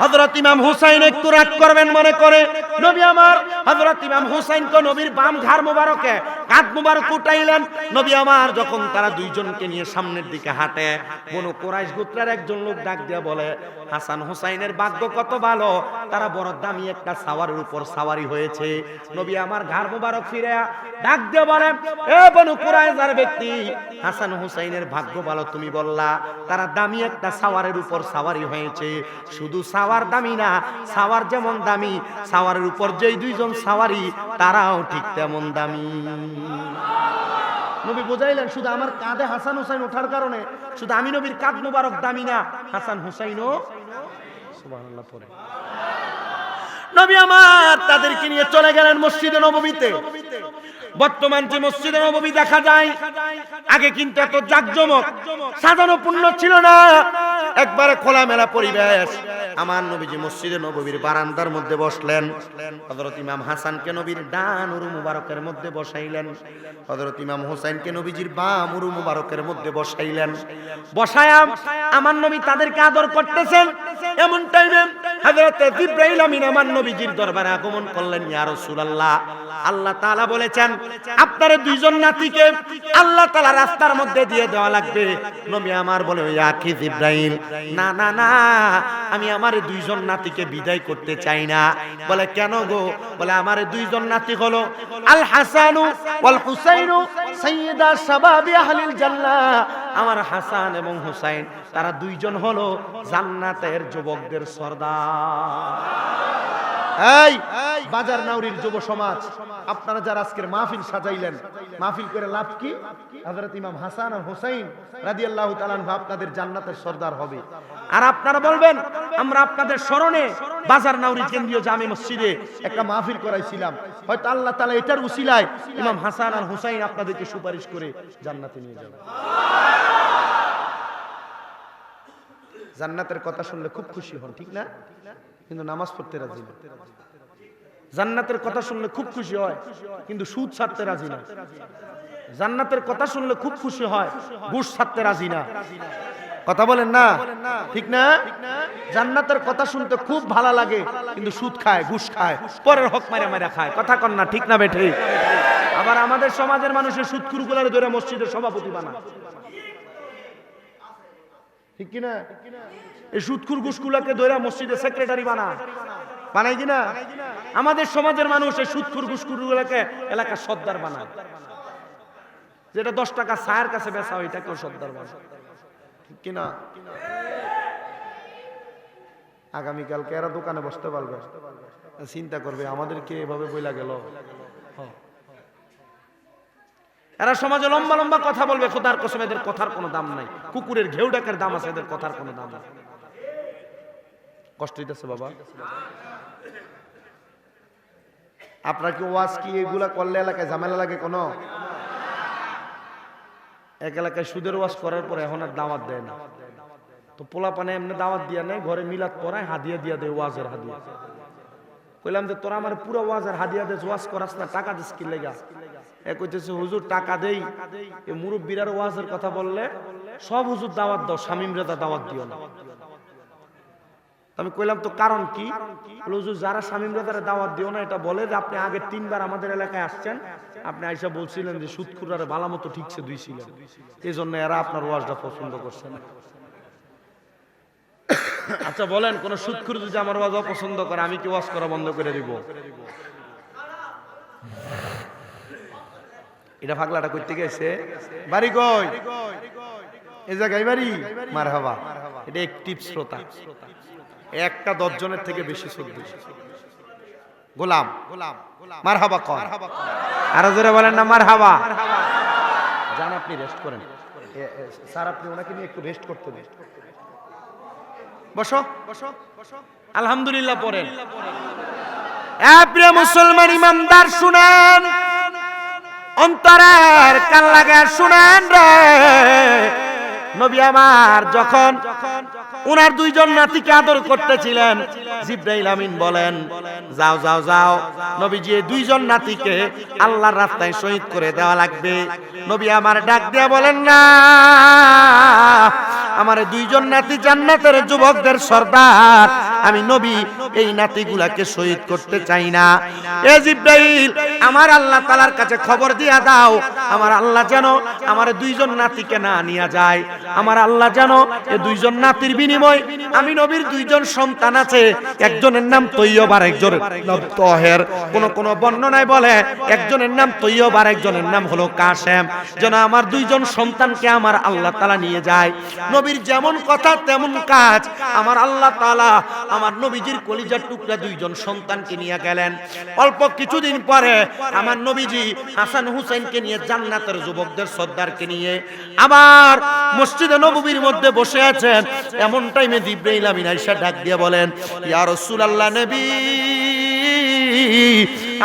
হযরত ইমাম হুসাইন একটু রাগ করবেন মনে করে, নবী আমার হযরত ইমাম হুসাইনকে নবীর বাম ঘাড় মোবারকে কাঁধ মোবারক উঠাইলেন। নবী আমার যখন তারা দুইজনকে নিয়ে সামনের দিকে হাঁটে, বনু কুরাইশ গোত্রের একজন লোক ডাক দিয়ে বলে, হাসান হুসাইনের ভাগ্য কত ভালো, তারা বড় দামি একটা সাওয়ারের উপর সাওয়ারি হয়েছে। নবী আমার ঘাড় মোবারক ফিরে ডাক দিয়ে বলেন, এ বনু কুরাইজার ব্যক্তি, হাসান হুসাইনের ভাগ্য ভালো তুমি বললা, তারা দামি একটা সাওয়ারের উপর সাওয়ারি হয়েছে। শুধু সাওয়ার দামি না, সাওয়ার যেমন দামি, সাওয়ারের উপর যেই দুইজন সাওয়ারি তারাও ঠিক তেমন দামি। নবী বুঝাইলেন, শুধু আমার কাঁধে হাসান হুসাইন ওঠার কারণে শুধু আমি নবীর কাঁধ মোবারক দামি না, হাসান হুসাইনও সুবহানাল্লাহ পড়ে। নবী আমার তাদেরকে নিয়ে চলে গেলেন মসজিদে নববীতে। বর্তমান যে মসজিদে নববী দেখা যায়, আগে কিন্তু এত জাকজমক সাজানো পূর্ণ ছিল না, একবারে খোলামেলা পরিবেশ। আমার নবীজি মসজিদে নববীর বারান্দার মধ্যে বসলেন। হযরত ইমাম হাসানকে নবীর ডান উরু মুবারকের মধ্যে বসাইলেন, হযরত ইমাম হুসাইনকে নবীজির বাম উরু মুবারকের মধ্যে বসাইলেন। বসায়া আমার নবী তাদেরকে আদর করতেছেন। এমন টাইমে হযরত জিবরাইল আমিন আমার নবীজির দরবারে আগমন করলেন। ইয়া রাসূলুল্লাহ, আল্লাহ তাআলা বলেছেন আপনার দুইজন নাতিকে আল্লাহ তাআলা রাস্তার মধ্যে দিয়ে দেওয়া লাগবে। নবী আমার বলে, ইয়া কি জিবরাইল, না না না, আমি আমার দুইজন নাতিকে বিদায় করতে চাই না। বলে কেন গো? বলে আমার দুইজন নাতি হলো আল হাসানু ওয়াল হুসাইনু সাইয়্যিদা শাবাবি আহলিল জান্নাহ। আমার হাসান এবং হুসাইন তারা দুইজন হলো জান্নাতের যুবকদের সর্দার। এই বাজার নাউরির যুব সমাজ, আপনারা যারা আজকের মাহফিল সাজাইলেন, মাহফিল করে লাভ কি? হযরত ইমাম হাসান আর হুসাইন রাদিয়াল্লাহু তাআলা আনহু আপনাদের জান্নাতের সর্দার হবে। আর আপনারা বলবেন আমরা আপনাদের স্মরণে বাজার নাউরি কেন্দ্রীয় জামে মসজিদে একটা মাহফিল করাইছিলাম, হয়তো আল্লাহ তাআলা এটার উসিলায় ইমাম হাসান আর হুসাইন আপনাদেরকে সুপারিশ করে জান্নাতে নিয়ে যাবে। জান্নাতের কথা শুনলে খুব খুশি হন, ঠিক না? কিন্তু নামাজ পড়তে রাজি না। জান্নাতের কথা শুনলে খুব খুশি হয়, কিন্তু সুদ ছাড়তে রাজি না। জান্নাতের কথা শুনলে খুব খুশি হয়, ঘুষ ছাড়তে রাজি না। কথা বলেন না, ঠিক না? জান্নাতের কথা শুনতে খুব ভালো লাগে, কিন্তু সুদ খায়, ঘুষ খায়, পরের হক মারা মারা খায়। কথা কন না, ঠিক না বেঠে? আবার আমাদের সমাজের মানুষের সুদখুরগুলোরে ধরে মসজিদের সভাপতি বানায়, ঠিক কিনা? এই সুদখুর ঘুষগুলোকে ধরে মসজিদের সেক্রেটারি বানায় কিনা? আমাদের সমাজের মানুষ এই সুদখুর ঘুষগুলোকে এলাকার সর্দার বানায়। যেটা 10 টাকা চায়ের কাছে বেচা হয় এটাকেও সর্দার বানায়, ঠিক কিনা? আগামীকালকে এরা দোকানে বসতে পারবে, চিন্তা করবে আমাদেরকে এভাবে বইলা গেল। এরা সমাজে লম্বা লম্বা কথা বলবে, খোদার কসম এদের কথার কোনো দাম নাই। কুকুরের ঘেউ ডাকের দাম আছে, এদের কথার কোনো দাম নাই। কষ্ট হইতেছে বাবা? আপনার কি ওয়াজ কি এগুলা করলে এলাকায় ঝামেলা লাগে? কোনো এক এলাকায় সুদের ওয়াজ করার পরে এখন আর দাওয়াত দেয় না, তো পোলা পানে এমনি দাওয়াত দিয়া নেই, ঘরে মিলাদ পড়ায়, হাদিয়া দিয়া দেয়, ওয়াজের হাদিয়া। কইলাম যে তোরা আমার পুরো ওয়াজের হাদিয়া দে, ওয়াজ করাস না, টাকা দিস কি লেগা? কইতেছে হুজুর টাকা দেই, এই মুরব্বিরার ওয়াজের কথা বললে সব হুজুর দাওয়াত দাও, শামীম রেদা দাওয়াত দিও না। আমি কইলাম তো কারণ কি? হুজুর যারা শামীম রেদারে দাওয়াত দিও না এটা বলে যে আপনি আগে 3 বার আমাদের এলাকায় আসছেন, আপনি আইসা বলছিলেন যে সুদখুরারে ভালো মতো ঠিকছে দুইছিলেন, এই জন্য এরা আপনার ওয়াজটা পছন্দ করছে না। আচ্ছা বলেন, কোন সুদখুর যদি আমার ওয়াজ অপছন্দ করে আমি কি ওয়াজ করা বন্ধ করে দিব? এটা পাগলাটা কইতে গেছে বাড়ি কই? এই জায়গায় বাড়ি? মারহাবা। এটা একটিভ শ্রোতা, একটা 10 জনের থেকে বেশি শ্রদ্ধা। গোলাম মারহাবা কর, আরো জোরে বলেন না মারহাবা। যান আপনি রেস্ট করেন, স্যার আপনি ওনাকে নিয়ে একটু রেস্ট করতে দেন। বসো বসো বসো, আলহামদুলিল্লাহ পড়েন। প্রিয় মুসলমান ইমানদার শুনেন, অন্তরের কান লাগা শুনেন রে। নবী আমার যখন উনার 2 জন নাতিকে আদর করতেছিলেন, জিবরাইল আমিন বলেন যাও যাও যাও নবীজি এই 2 জন নাতিকে আল্লাহর রাস্তায় শহীদ করে দেওয়া লাগবে। নবী আমার ডাক দিয়া বলেন না, আমার 2 জন নাতি জান্নাতের যুবকদের সর্দার, আমি নবী এই নাতিগুলাকে শহীদ করতে চাই না। এ জিবরাইল আমার আল্লাহ তাআলার কাছে খবর দিয়া দাও, আমার আল্লাহ যেন আমার 2 জন নাতিকে না নিয়ে যায়। আমার আল্লাহ যেন এই 2 জন নাতির বিনিময়, আমি নবীর 2 জন সন্তান আছে, একজনের নাম তৈয়ব আর একজনের নাম তাহের। কোন কোন বর্ণনায় বলে একজনের নাম তৈয়ব আর একজনের নাম হলো কাসেম, যেন আমার 2 জন সন্তানকে আমার আল্লাহ তাআলা নিয়ে যায়। নবীর যেমন কথা তেমন কাজ, আমার আল্লাহ তাআলা আমার নবীজির কলিজার টুকরা 2 জন সন্তানকে নিয়ে গেলেন। অল্প কিছুদিন পরে আমার নবীজি হাসান হুসাইনকে নিয়ে জান্নাতের যুবকদের সর্দারকে নিয়ে আবার মসজিদে নববীর মধ্যে বসে আছেন। এমন টাইমে জিবরাইল আমিন আয়েশা ডাক দিয়ে বলেন, ইয়া রাসূলুল্লাহ নবী,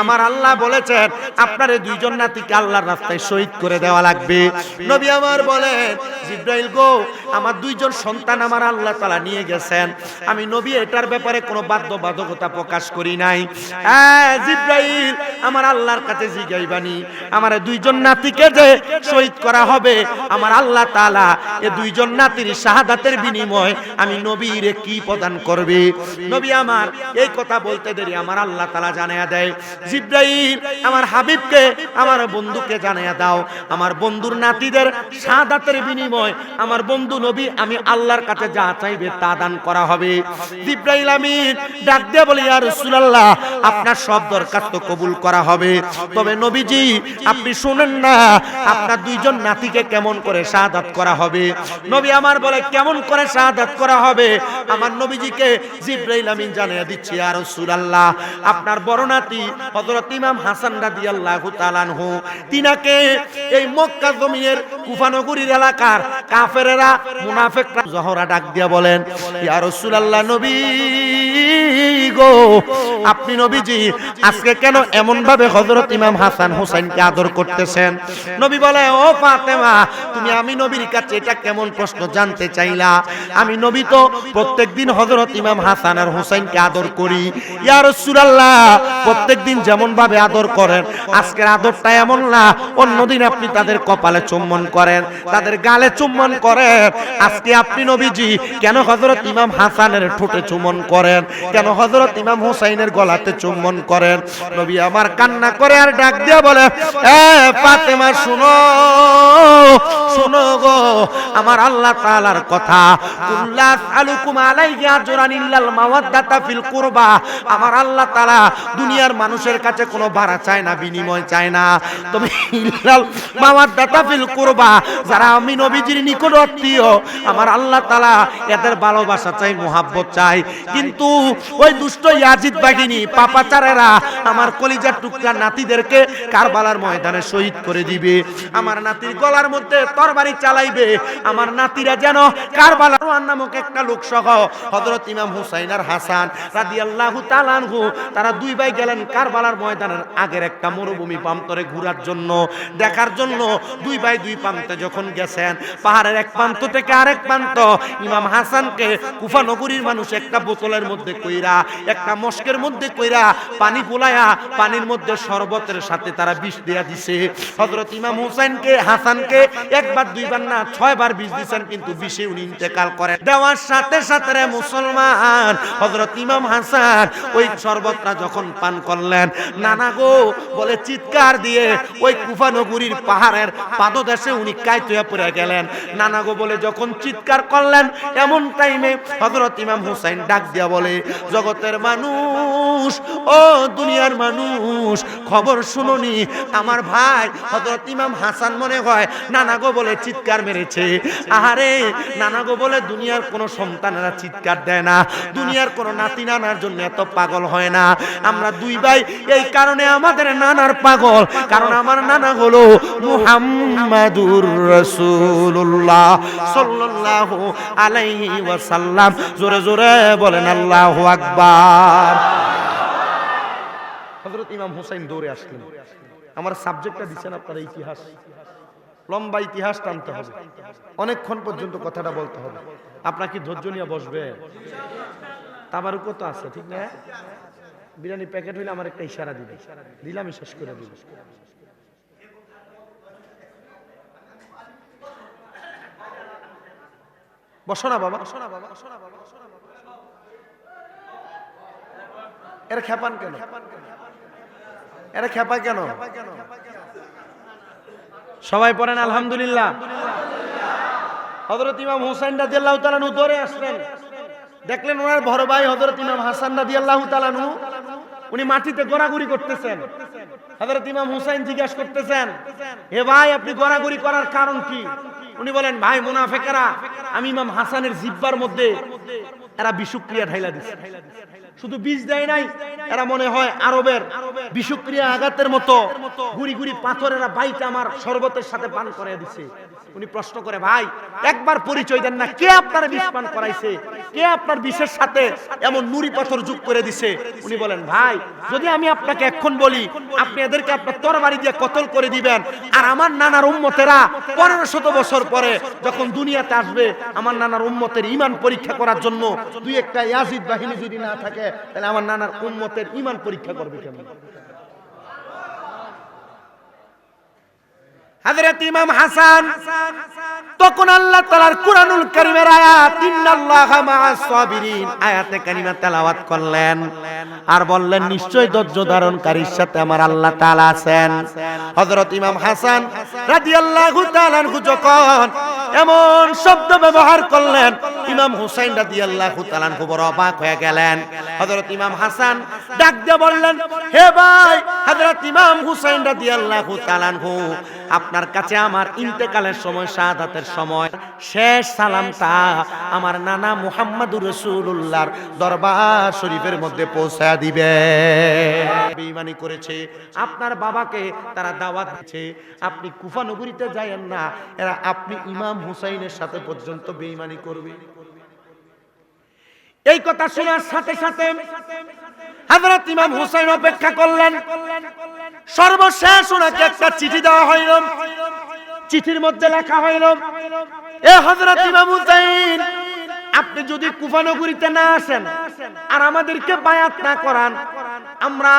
আমার আল্লাহ বলেছেন আপনার 2 জন নাতিকে আল্লাহর রাস্তায় শহীদ করে দেওয়া লাগবে। নবী আমার বলেন, জিবরাইল গো, আমার 2 জন সন্তান আমার আল্লাহ তাআলা নিয়ে গেছেন, আমি নবী এটার ব্যাপারে কোনো বাধ্যবাধকতা প্রকাশ করি নাই। জিবরাইল আমার আল্লাহর কাছে জিগাইবানি, আমার 2 জন নাতিকে যে শহীদ করা হবে, আমার আল্লাহ তাআলা এই 2 জন নাতির শাহাদাতের বিনিময় আমি নবীর কি প্রদান করবে? নবী আমার এই কথা বলতে দেরি আমার আল্লাহ তাআলা জানায়া দেয়, জিবরাইল আমার হাবিবকে, আমার বন্ধুকে জানায়া দাও, আমার বন্ধুর নাতিদের শাহাদাতের বিনিময় আমার বন্ধু নবী আমি আল্লাহর কাছে যা চাইবে তা দান করা হবে। জিবরাইল আমিন ডাক দিয়ে বলে, ইয়া রাসূলুল্লাহ আপনার সব দরখাস্ত তো কবুল করা হবে, তবে নবীজি আপনি শুনেন না আপনার 2 জন নাতিকে কেমন করে শাহাদাত করা হবে? নবী আমার বলে কেমন করে শাহাদাত করা হবে? আমার নবীজিকে জিবরাইল আমিন জানিয়ে দিচ্ছে ইয়া রাসূলুল্লাহ আপনার বড় নাতি হযরত ইমাম হাসান রাদিয়াল্লাহু তাআলা আনহু তিনাকে এই মক্কা জমিনের কুফা নগরীর এলাকার কাফেরেরা মুনাফিকরা জহরা ডাক দিয়া বলেন ইয়া রাসূলুল্লাহ নবী গো আপনি নবীজি আজকে কেন এমন ভাবে হযরত ইমাম হাসান হুসাইনকে আদর করতেছেন নবী বলে ও ফাতেমা তুমি আমি নবীর কাছে এটা কেমন প্রশ্ন জানতে চাইলা আমি নবী তো প্রত্যেকদিন হযরত ইমাম হাসান আর হুসাইনকে আদর করি ইয়া রাসূলুল্লাহ প্রত্যেকদিন যেমন ভাবে আদর করেন আজকের আদরটা এমন না অন্যদিন আপনি তাদের কপালে চুম্বন করেন তাদের গালে চুম্বন করেন আজকে আপনি নবীজি কেন হযরত ইমাম হাসানের ঠোঁটে চুম্বন করেন কেন হযরত ইমাম হুসাইনের গলাতে চুম্বন করেন নবী আমার কান্না করে আর ডাক দিয়া বলে এ ফাতেমা শুনো শুনো গো আমার আল্লাহ তাআলার কথা কুল্লাস আলুকুম আলাইহি আজরান ইল্লাল মাওয়াদ্দাতা ফিল কুরবা আমার আল্লাহ তাআলা দুনিয়ার মানুষের কাছে কোনো ভাড়া চায় না বিনিময় চায় না তুমি ইল্লাল মাওয়াদ্দাতা ফিল কুরবা যারা আমি নবীজির নিকটবর্তীয় আমার আল্লাহ তাআলা এদের ভালোবাসা চাই মোহাব্বত চাই কিন্তু ওই দুষ্ট ইয়াজিদ বাহিনী পাপাচারেরা আমার কলিজার টুকরা নাতিদেরকে কারবালার ময়দানে শহীদ করে দিবে আমার নাতির গলার মধ্যে তরবারি চালাইবে আমার নাতিরা যেন কারবালার নামক একটা লোক সহ হযরত ইমাম হুসাইন আর হাসান রাদিয়াল্লাহু তাআলা আনহু তারা দুই ভাই গেলেন কারবালার ময়দানের আগের একটা মরুভূমি প্রান্তরে ঘোরার জন্য দেখার জন্য দুই ভাই দুই প্রান্তে যখন গেছেন পাহাড়ের এক প্রান্ত থেকে আরেক প্রান্ত ইমাম হাসানকে কুফা নগরীর মানুষ একটা বোতলের মধ্যে কইরা একটা মস্কের মধ্যে কইরা পানি গোলায়া পানির মধ্যে শরবতের সাথে তারা বিষ দেয়া দিছে হযরত ইমাম হুসাইনকে হাসানকে একবার দুইবার না 6 বার বিষ দিয়েছেন কিন্তু বিষে উনি ইন্তেকাল করেন দেওয়ার সাথে সাথে রে মুসলমান হযরত ইমাম হাসান ওই শরবতটা যখন পান করলেন নানা গো বলে চিৎকার দিয়ে ওই কুফা নগরীর পাহাড়ের পাদদেশে উনি কাইতে পড়ে গেলেন নানা গো বলে যখন চিৎকার করলেন এমন টাইমে হযরত ইমাম হুসাইন ডাক দিয়া বলে জগতের মানুষ ও দুনিয়ার মানুষ খবর শুনুনি আমার ভাই হযরত ইমাম হাসান মনে হয় নানা গো বলে চিৎকার মেরেছে আহারে নানা গো বলে দুনিয়ার কোনো সন্তানেরা চিৎকার দেয় না দুনিয়ার কোনো নাতি নানার জন্য এত পাগল হয় না আমরা দুই ভাই এই কারণে আমাদের নানার পাগল কারণ আমার নানা হলো মুহাম্মাদুর রাসূলুল্লাহ সাল্লাল্লাহু আলাইহি ওয়াসাল্লাম জোরে জোরে বলেন আল্লাহু আকবার হযরত ইমাম হুসাইন দৌড়ে আসলেন আমার সাবজেক্টটা দিবেন আপনারা ইতিহাস লম্বা ইতিহাস টানতে হবে অনেকক্ষণ পর্যন্ত কথাটা বলতে হবে আপনারা কি ধৈর্য নিয়ে বসবে তাবারুকও তো আছে ঠিক না বিরিয়ানি প্যাকেট হইলে আমার একটা ইশারা দিবে দিলামই শেষ করে দিব বসো না বাবা এরা খেপান কেন এরা খেপা কেন সবাই পড়েন আলহামদুলিল্লাহ হযরত ইমাম হুসাইন রাদিয়াল্লাহু তাআলা আনহু দৌড়ে আসলেন দেখলেন ওনার বড় ভাই হযরত ইমাম হাসান রাদিয়াল্লাহু তাআলা আনহু উনি মাটিতে গড়াগড়ি করতেছেন হযরত ইমাম হুসাইন জিজ্ঞাসা করতেছেন হে ভাই আপনি গড়াগড়ি করার কারণ কি উনি বলেন ভাই মুনাফিকরা আমি ইমাম হাসানের জিহ্বার মধ্যে এরা বিষক্রিয়া ঢাইলা দিছে শুধু বীজ দেয় নাই এরা মনে হয় আরবের বিষক্রিয়া আঘাতের মতো গুড়ি গুড়ি পাথরেরা বাইটা আমার শরবতের সাথে পান করে দিছে উনি প্রশ্ন করে ভাই একবার পরিচয় দেন না কে আপনার বিষ পান করাইছে কে আপনার বিষের সাথে এমন নুরি পাথর যোগ করে দিছে উনি বলেন ভাই যদি আমি আপনাকে এখন বলি আপনি এদেরকে আপনার তরবারি দিয়ে কতল করে দিবেন আর আমার নানার উম্মতেরা 1500 বছর পরে যখন দুনিয়াতে আসবে আমার নানার উম্মতের ঈমান পরীক্ষা করার জন্য দুই একটা ইয়াজিদ বাহিনী যদি না থাকে তাহলে আমার নানার উম্মতের ঈমান পরীক্ষা করবে কেমন হযরত ইমাম হাসান তখন আল্লাহ তাআলার কুরআনুল কারীমের আয়াত ইন্নাল্লাহা মাআস সাবিরিন আয়াতে কারিমা তেলাওয়াত করলেন আর বললেন নিশ্চয় ধৈর্য ধারণকারীর সাথে আমার আল্লাহ তাআলা আছেন হযরত ইমাম হাসান রাদিয়াল্লাহু তাআলা আনহু যখন এমন শব্দ ব্যবহার করলেন, ইমাম হুসাইন রাদিয়াল্লাহু তাআলা আনহু বড় অবাক হয়ে গেলেন। হযরত ইমাম হাসান ডাক দিয়ে বললেন, হে ভাই হযরত ইমাম হুসাইন রাদিয়াল্লাহু তাআলা আনহু, আপনার কাছে আমার ইন্তেকালের সময়, শাহাদাতের সময় শেষ সালামটা আমার নানা মুহাম্মদুর রাসূলুল্লাহর দরবার শরীফের মধ্যে পৌঁছায়া দিবে। বেঈমানি করেছে, আপনার বাবাকে তারা দাওয়াত দিচ্ছে, আপনি কুফা নগরীতে যায়েন না, এরা আপনি ইমাম হুসাইনের সাথে পর্যন্ত বেঈমানি করবে। এই কথা শোনার সাথে সাথে হযরত ইমাম হুসাইন অপেক্ষা করলেন। সর্বশেষ ওনাকে একটা চিঠি দেওয়া হইল। চিঠির মধ্যে লেখা হইল, এ হযরত ইমাম হুসাইন, আপনি যদি কুফা নগরীতে না আসেন আর আমাদেরকে বায়াত না করান, আমরা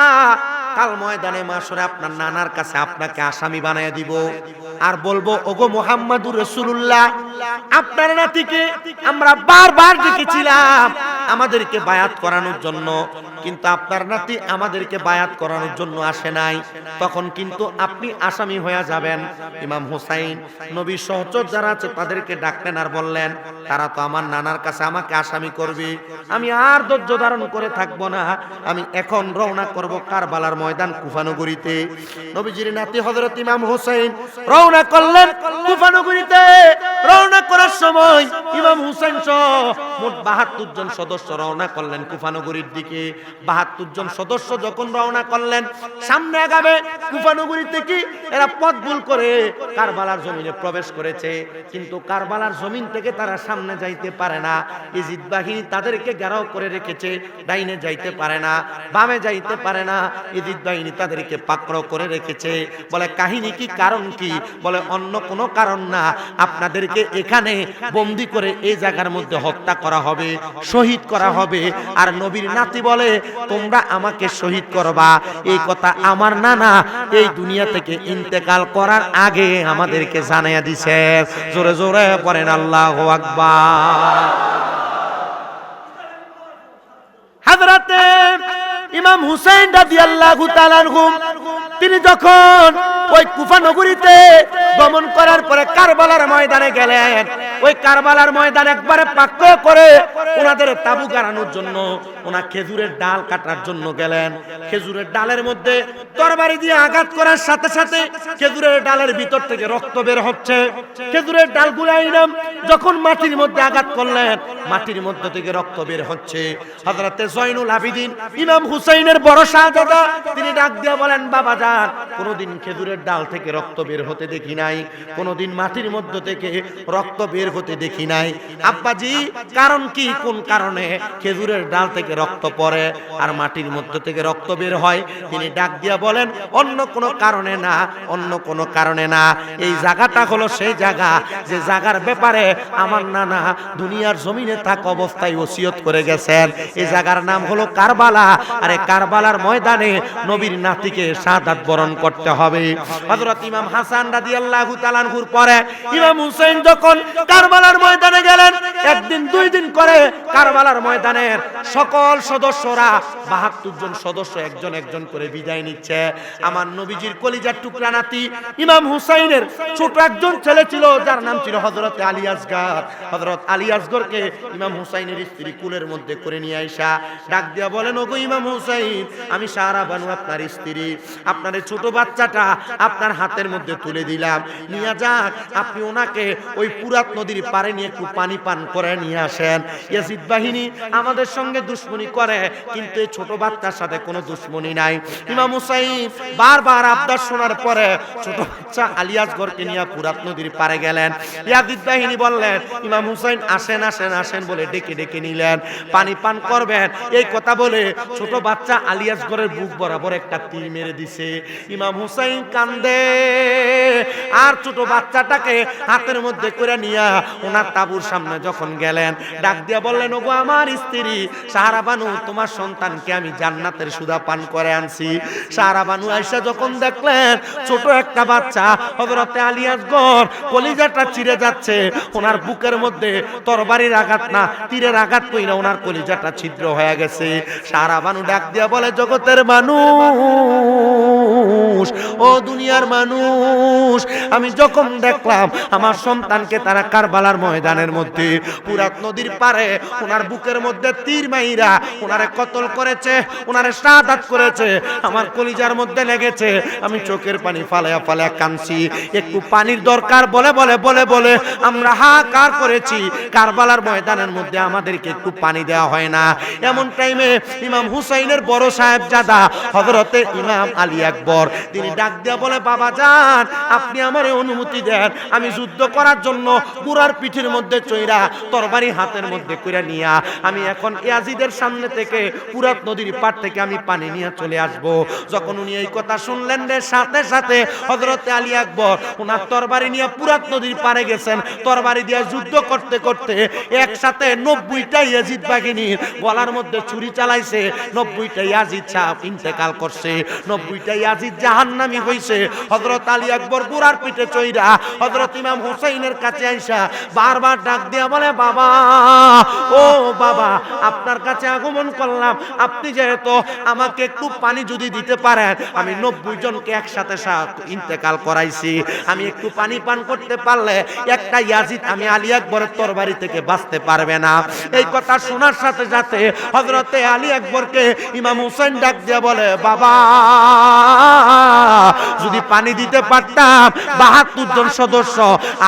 কাল ময়দানে মাশরে আপনার নানার কাছে আপনাকে আসামি বানায় দিব আর বলবো, ওগো মুহাম্মদুর রাসূলুল্লাহ, আপনার নাতিকে আমরা বারবার ডেকেছিলাম আমাদেরকে বায়াত করানোর জন্য, কিন্তু আপনার নাতি আমাদেরকে বায়াত করানোর জন্য আসে নাই। তখন কিন্তু আপনি আসামি হয়ে যাবেন। ইমাম হুসাইন নবীর সহচর যারা আছে তাদেরকে ডাকলেন আর বললেন, তারা তো আমার নানার কাছে আমাকে আসামি করবে, আমি আর ধৈর্য ধারণ করে থাকবো না, আমি এখন রওনা করব কারবালার ময়দান কুফা নগরীতে। নবীজির নাতি হযরত ইমাম হুসাইন রওনা করলেন কুফা নগরীতে। রওনা করার সময় ইমাম হুসাইন সহ মোট ৭২ জন সদস্য রওনা করলেন কুফা নগরীর দিকে। ৭২ জন সদস্য যখন রওনা করলেন, সামনে আগাবে কুফা নগরী থেকে এরা পথ ভুল করে কারবালার জমিনে প্রবেশ করেছে, কিন্তু কারবালার জমিন থেকে তারা সামনে যাইতে পারে না। ইজিদ বাহিনী তাদেরকে ঘেরাও করে রেখেছে, ডাইনে যাইতে পারে না, বামে যাইতে পারে না, ইজিদ বাহিনী তাদেরকে পাকড়াও করে রেখেছে। বলে কাহিনী কি, কারণ কি? বলে অন্য কোনো কারণ না, আপনাদেরকে এখানে বন্দী করে এই জায়গার মধ্যে হত্যা করা হবে, শহীদ করা হবে। আর নবীর নাতি বলে, তোমরা আমাকে শহীদ করবা। এই কথা আমার নানা এই দুনিয়া থেকে ইন্তেকাল করার আগে আমাদেরকে জানাইয়া দিছে। জোরে জোরে পড়েন আল্লাহু আকবার। হযরতে ইমাম হুসাইন রাদিয়াল্লাহু তাআলা আনহু তিনি যখন ওই কুফা নগরীতে গমন করার পরে কারবালার ময়দানে গেলেন, ওই কারবালার ময়দান একবারে পাক্কা করে ওনাদের তাবু গাড়ানোর জন্য ওনা খেজুরের ডাল কাটার জন্য গেলেন। খেজুরের ডালের মধ্যে তরবারি দিয়ে আঘাত করার সাথে সাথে খেজুরের ডালের ভিতর থেকে রক্ত বের হচ্ছে। খেজুরের ডালগুলো আইনাম যখন মাটির মধ্যে আঘাত করলেন, মাটির মধ্যে থেকে রক্ত বের হচ্ছে। হযরতে জয়নুল আবিদিন ইমাম হুসাইনের বড় শাহজাদা তিনি ডাক দিয়ে বলেন, বাবা যান, কোনোদিন খেজুরের ডাল থেকে রক্ত বের হতে দেখি নাই, কোনোদিন মাটির মধ্য থেকে রক্ত বের হতে দেখি নাই। আব্বাজি, কারণ কি, কোন কারণে খেজুরের ডাল থেকে রক্ত পড়ে আর মাটির মধ্য থেকে রক্ত বের হয়? তিনি ডাক দিয়া বলেন, অন্য কোনো কারণে না, অন্য কোনো কারণে না। এই জায়গাটা হলো সেই জায়গা যে জায়গার ব্যাপারে আমার নানা দুনিয়ার জমিনে থাকা অবস্থায় ওসিয়ত করে গেছেন। এই জায়গার নাম হলো কারবালা। আর এই কারবালার ময়দানে নবীর নাতিকে শাহাদাত বরণ করতে হবে। হযরত ইমাম হাসান রাদিয়াল্লাহু তাআলা আনহুর পরে ইমাম হুসাইন যখন কারবালার ময়দানে গেলেন, একদিন দুই দিন করে কারবালার ময়দানের সকল সদস্যরা ৭২ জন সদস্য একজন একজন করে বিদায় নিচ্ছে। আমার নবীজির কলিজার টুকরা নাতি ইমাম হুসাইনের ছোট একজন ছেলে ছিল যার নাম ছিল হযরত আলী আসগর। হযরত আলী আসগরকে ইমাম হুসাইনের স্ত্রী কুলের মধ্যে করে নিয়ে আইসা ডাক দিয়া বলেন, ওগো ইমাম হুসাইন, আমি সারা বানু আপনার স্ত্রী, আপনার ছোট বাচ্চাটা আপনার হাতের মধ্যে তুলে দিলাম, নিয়ে যাক, আপনি ওনাকে ওই ফুরাত নদীর পারে নিয়ে একটু পানি পান করে নিয়ে আসেন। ইয়াজিদ বাহিনী আমাদের সঙ্গে দুশ্মনী করে, কিন্তু এই ছোট বাচ্চার সাথে কোনো দুশ্মনী নাই। ইমাম হুসাইন বারবার আবদার শোনার পরে ছোট বাচ্চা আলী আসগরকে নিয়ে ফুরাত নদীর পারে গেলেন। ইয়াজিদ বাহিনী বললেন, ইমাম হুসাইন আসেন আসেন আসেন বলে ডেকে ডেকে নিলেন, পানি পান করবেন। এই কথা বলে ছোট বাচ্চা আলী আসগরের বুক বরাবর একটা তীর মেরে দিছে। ইমাম হুসাইন কান্দে আর ছোট বাচ্চাটাকে হাতের মধ্যে করে নিয়ে ওনার তাবুর সামনে যখন গেলেন, ডাক দিয়া বললেন, গো আমার স্ত্রী সাহারা বানু, তোমার সন্তানকে আমি জান্নাতের সুধা পান করে আনছি। সাহারা বানু আয়েশা যখন দেখলেন ছোট একটা বাচ্চা হযরতে আলী আসগর কলিজাটা চিরে যাচ্ছে, ওনার বুকের মধ্যে তরবারির আঘাত না তীরের আঘাত কইরা ওনার কলিজাটা ছিদ্র হয়ে গেছে। সাহারা বানু ডাক দিয়া বলে, জগতের মানুষ, ও দুনিয়ার মানুষ, আমি যখন দেখলাম আমার সন্তানকে তারা কারবালার ময়দানের মধ্যে ফুরাত নদীর পারে ওনার বুকের মধ্যে তীর মাইরা ওনারে কতল করেছে, ওনারে শাহাদাত করেছে, আমার কলিজার মধ্যে লেগেছে, আমি চোখের পানি ফালায়া ফালায়া কাঁদছি। একটু পানির দরকার বলে বলে বলে বলে আমরা হাহাকার করেছি, কারবালার ময়দানের মধ্যে আমাদেরকে একটু পানি দেওয়া হয় না। এমন টাইমে ইমাম হুসাইনের বড় সাহেবজাদা হযরতে ইমাম আলী আকবর তিনি ডাক দিয়া বলে, বাবা যান, আপনি আমারে অনুমতি দেন, আমি যুদ্ধ করার জন্য বুড়ার পিঠের মধ্যে চইরা তরবারি হাতের মধ্যে কইরা নিয়া আমি এখন ইয়াজিদের সামনে থেকে ফুরাত নদীর পার থেকে আমি পানি নিয়ে চলে আসব। যখন উনি এই কথা শুনলেন রে, সাথে সাথে হযরতে আলী আকবর ওনার তরবারি নিয়ে ফুরাত নদীর পারে গেছেন। তরবারি দিয়ে যুদ্ধ করতে করতে একসাথে 90টা ইয়াজিদ বাহিনীর গলার মধ্যে ছুরি চালাইছে, 90টা ইয়াজিদ সাহেব ইন্তেকাল করছে, 90টা ইয়াজিদ জাহান্নামী হইছে। হযরত আলী আকবর বুড়ার পিঠে চইরা হযরত ইমাম হুসাইনের কাছে আইসা বারবার ডাক দিয়া বলে, বাবা, ও বাবা, আপনার কাছে আগমন করলাম, আপনি যেহেতু আমাকে একটু পানি যদি দিতে পারেন, আমি 90 জনকে একসাথে ইন্তেকাল করাইছি, আমি একটু পানি পান করতে পারলে একটা ইয়াজিদ আমি আলী আকবরের তরবারি থেকে বাঁচতে পারবে না। এই কথা শোনার সাথে সাথে হযরতে আলী আকবরকে ইমাম হুসাইন ডাক দিয়া বলে, বাবা, যদি পানি দিতে পারতাম 72 জন সদস্য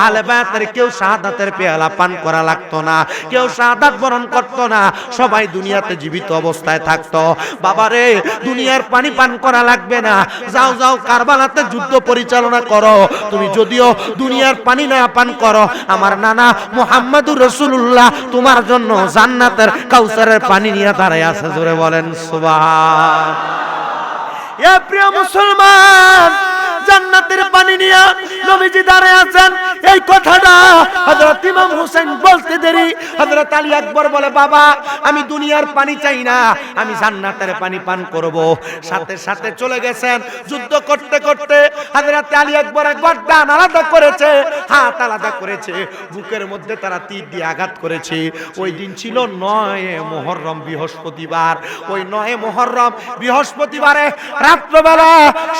আহলে বায়াতের কেউ শাহাদাতের পেয়ালা পান করা লাগতো না, কেউ শাহাদাত বরণ করতো না, সবাই দুনিয়াতে জীবিত অবস্থায় থাকতো। বাবারে, দুনিয়ার পানি পান করা লাগবে না, যাও যাও কারবালাতে যুদ্ধ পরিচালনা করো। তুমি যদিও দুনিয়ার পানি না পান করো, আমার নানা মুহাম্মদুর রাসূলুল্লাহ তোমার জন্য জান্নাতের কাউসারের পানি নিয়ে দাঁড়ায় আছে। জোরে বলেন সুবহান। এ প্রিয় মুসলমান, জান্নাতের পানি নিয়ে নবীজি দাঁড়ায় আছেন, এই কথাটা হযরত ইমাম হুসাইন বলতে দেরি হযরত আলী আকবর বলে, বাবা, আমি দুনিয়ার পানি চাই না, আমি জান্নাতের পানি পান করব। সাথে সাথে চলে গেছেন। যুদ্ধ করতে করতে হযরত আলী আকবর একবার ডান আলাদা করেছে, হাত আলাদা করেছে, বুকের মধ্যে তারা তীর দিয়ে আঘাত করেছে। ওই দিন ছিল 9 মুহররম বৃহস্পতিবার। ওই 9 মুহররম বৃহস্পতিবারে রাত্রবেলা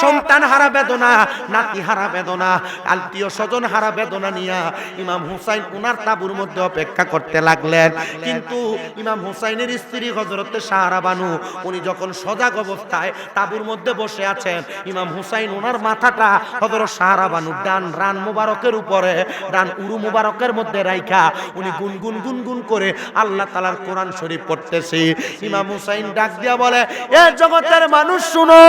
সন্তান হারা বেদনা, নাতি হারা বেদনা, আত্মীয় স্বজন হারা বেদনা নিয়া ইমাম হুসাইন উনার তাবুর মধ্যে অপেক্ষা করতে লাগলেন। কিন্তু ইমাম হুসাইনের স্ত্রী হযরতে সাহারা বানু উনি যখন সজাগ অবস্থায় তাবুর মধ্যে বসে আছেন, ইমাম হুসাইন ওনার মাথাটা হযরত সাহারা বানুর ডান রান মুবারকের উপরে, ডান উরু মুবারকের মধ্যে রাইখা উনি গুনগুন গুনগুন করে আল্লাহ তাআলার কোরআন শরীফ পড়তেছে। ইমাম হুসাইন ডাক দিয়া বলে, এ জগতের মানুষ শুনো,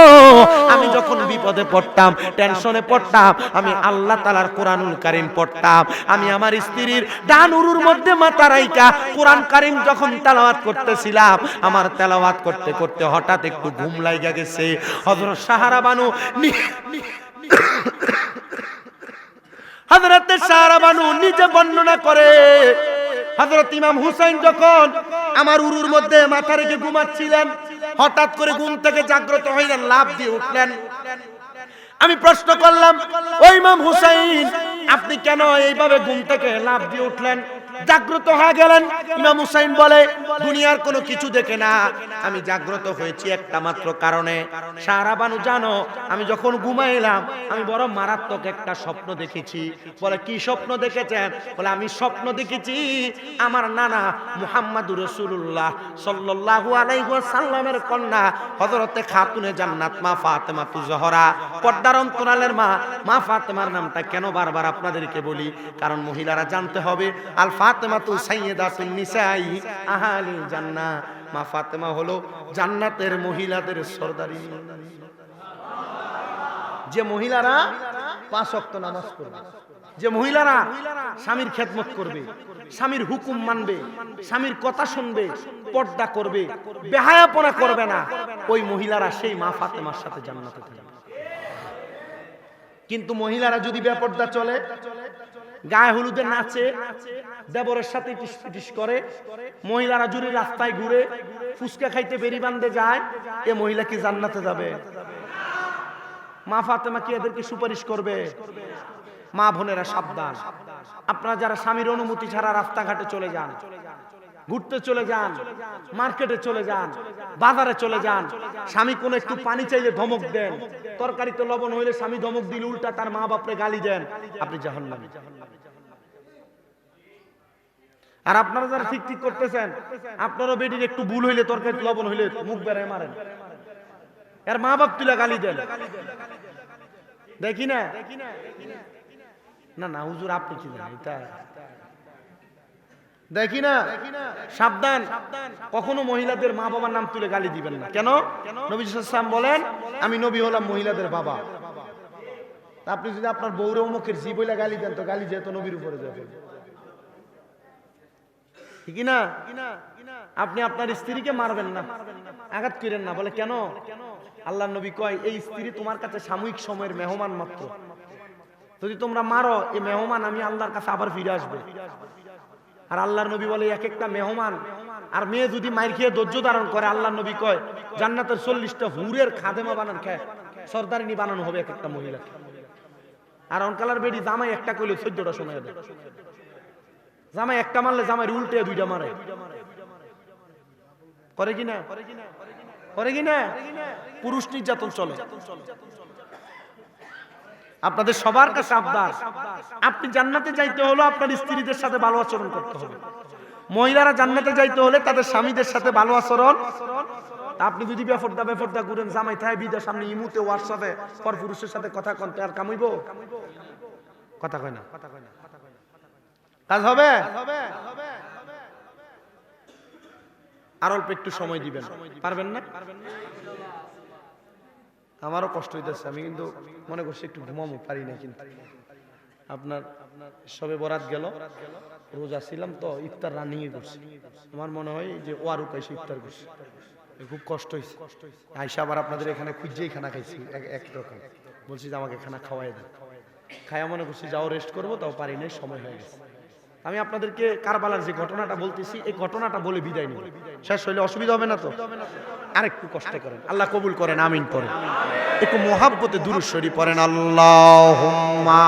আমি যখন বিপদে পড়তাম, টেনশনে পড়তাম, আমি আল্লাহ তাআলার কোরআনুল কারীম পড়তাম। আমি আমার স্ত্রীর ডান উরুর মধ্যে মাথা রাইখা কোরআন কারীম যখন তেলাওয়াত করতেছিলাম, আমার তেলাওয়াত করতে করতে হঠাৎ একটু ঘুম লাগা গেছে। হযরত সাহারা বানু হযরতে সাহারা বানু নিজে বর্ণনা করে, হযরত ইমাম হুসাইন যখন আমার উরুর মধ্যে মাথা রেখে ঘুমাচ্ছিলেন, হঠাৎ করে ঘুম থেকে জাগ্রত হইলেন, লাফ দিয়ে উঠলেন। আমি প্রশ্ন করলাম, ও ইমাম হুসাইন, আপনি কেন এইভাবে ঘুম থেকে লাফ দিয়ে উঠলেন, জাগ্রত হয়ে গেলেন? ইমাম হুসাইন বলে, দুনিয়ার কোনো কিছু দেখে না, আমি জাগ্রত হয়েছি একটা মাত্র কারণে। সাহারা বানু জানো, আমি যখন ঘুমাইলাম আমি বড় মারাত্মক একটা স্বপ্ন দেখেছি। বলে, কি স্বপ্ন দেখেছেন? বলে, আমি স্বপ্ন দেখেছি আমার নানা মুহাম্মদুর রাসূলুল্লাহ সাল্লাল্লাহু আলাইহি ওয়াসাল্লামের কন্যা হযরতে খাতুনে জান্নাত মা ফাতেমাতুজ জোহরা, পর্দার অন্তরালের মা, মা ফাতেমার নামটা কেন বারবার আপনাদেরকে বলি, কারণ মহিলারা জানতে হবে, আল ফাতেমাতু সাইয়্যিদাতুন নিসাই আহলিল জান্নাহ। মা ফাতেমা হলো জান্নাতের মহিলাদের সরদারি। যে মহিলারা 5 ওয়াক্ত নামাজ পড়বে, যে মহিলারা স্বামীর খেদমত করবে, স্বামীর হুকুম মানবে, স্বামীর কথা শুনবে, পর্দা করবে, বেহায়াপনা করবে না, ওই মহিলারা সেই মা ফাতেমার সাথে জান্নাতে থাকবে। কিন্তু মহিলারা যদি বেপর্দা চলে, গায়ে হলুদে নাচে, দেবরের সাথে টিস করে, মহিলারা জুড়ে রাস্তায় ঘুরে, ফুচকা খাইতে বেরি বান্ধে যায়, এ মহিলা কি জান্নাতে যাবে? মা ফাতেমা কি এদেরকে সুপারিশ করবে? মা বোনেরা সাবধান, আপনারা যারা স্বামীর অনুমতি ছাড়া রাস্তাঘাটে চলে যান, ঘুরতে চলে যান, মার্কেটে চলে যান, বাজারে চলে যান, স্বামী কোন একটু পানি চাইলে ধমক দেন, তরকারিতে লবণ হইলে স্বামী ধমক দিলে উল্টা তার মা বাপরে গালি দেন, আপনি জাহান্নামী। আর আপনারা যারা ঠিক ঠিক করতেছেন, আপনারও বেডির একটু ভুল হইলে, তরকারিতে লবণ হইলে মুখ বেড়ায় মারেন, এর মা বাপ তুলে গালি দেন, দেখি না? না না হুজুর আপনি কি জানেন এটা, দেখি না? সাবধান, কখনো মহিলাদের মা বাবার নাম তুলে গালি দিবেন না। কেন? নবী সাল্লাল্লাহু আলাইহি ওয়াসাল্লাম বলেন, আমি নবী হলাম মহিলাদের বাবা। আপনি যদি আপনার বউরে অমুকের জি বইলা গালি দেন, তো গালি যেত নবীর উপরে যাবে, ঠিক না? আপনি আপনার স্ত্রীকে মারবেন না, আঘাত করেন না। বলে কেন? আল্লাহর নবী কয়, এই স্ত্রী তোমার কাছে সাময়িক সময়ের মেহমান মাত্র, যদি তোমরা মারো এই মেহমান আমি আল্লাহর কাছে আবার ফিরে আসবে। আর আল্লাহর নবী বলে, এক একটা মেহমান আর মেয়ে যদি মাইর খেয়ে ধৈর্য ধারণ করে, আল্লাহর নবী কয় জান্নাতের 40টা হুরের খাদেমা বানান খায়, সর্দারিনী বানানো হবে এক একটা মহিলাকে। আর অনকালার বেডি জামাই একটা কইলে 14টা সময় দেয়, জামাই একটা মারলে জামাই উল্টে 2টা মারে, করে কি না? করে কি না? পুরুষ নির্যাতন চলে। আপনাদের সবার কাছে আবদার, আপনি জান্নাতে যাইতে হলো আপনার স্ত্রীদের সাথে ভালো আচরণ করতে হবে। মহিলারা জান্নাতে যাইতে হলে তাদের স্বামীদের সাথে ভালো আচরণ। আপনি যদি বেফরদা ঘুরেন, জামাই থায় বিদের সামনে ইমুতে হোয়াটসঅ্যাপে পর পুরুষের সাথে কথা কনতে, আর কামাইব? কথা কয় না, কাজ হবে? আর অল্প একটু সময় দিবেন, পারবেন না? আমারও কষ্ট হইতেছে, আমি কিন্তু মনে করছি একটু ঘুমাবো, পারি না। কিন্তু আপনার সবে বরাত গেল, রোজা ছিলাম তো, ইফতার রানিং করছি, আমার মনে হয় যে ওয়ারুক এসে ইফতার করছি, খুব কষ্ট হয়েছে। আইসা আবার আপনাদের এখানে খুঁজেই খানা খাইছি, একরকম বলছি যে আমাকে খানা খাওয়াই দেন, খায়া মনে করছি যাও রেস্ট করবো, তাও পারি নাই, সময় হয়ে গেছে। আমি আপনাদেরকে কারবালার যে ঘটনাটা বলতেছি, এই ঘটনাটা বলে বিদায় নিব, শেষ হইলে অসুবিধা হবে না তো? আরেকটু কষ্ট করেন, আল্লাহ কবুল করেন, আমিন পড়েন, একটু মোহাব্বতে দুরূদ শরীফ পড়েন, আল্লাহুম্মা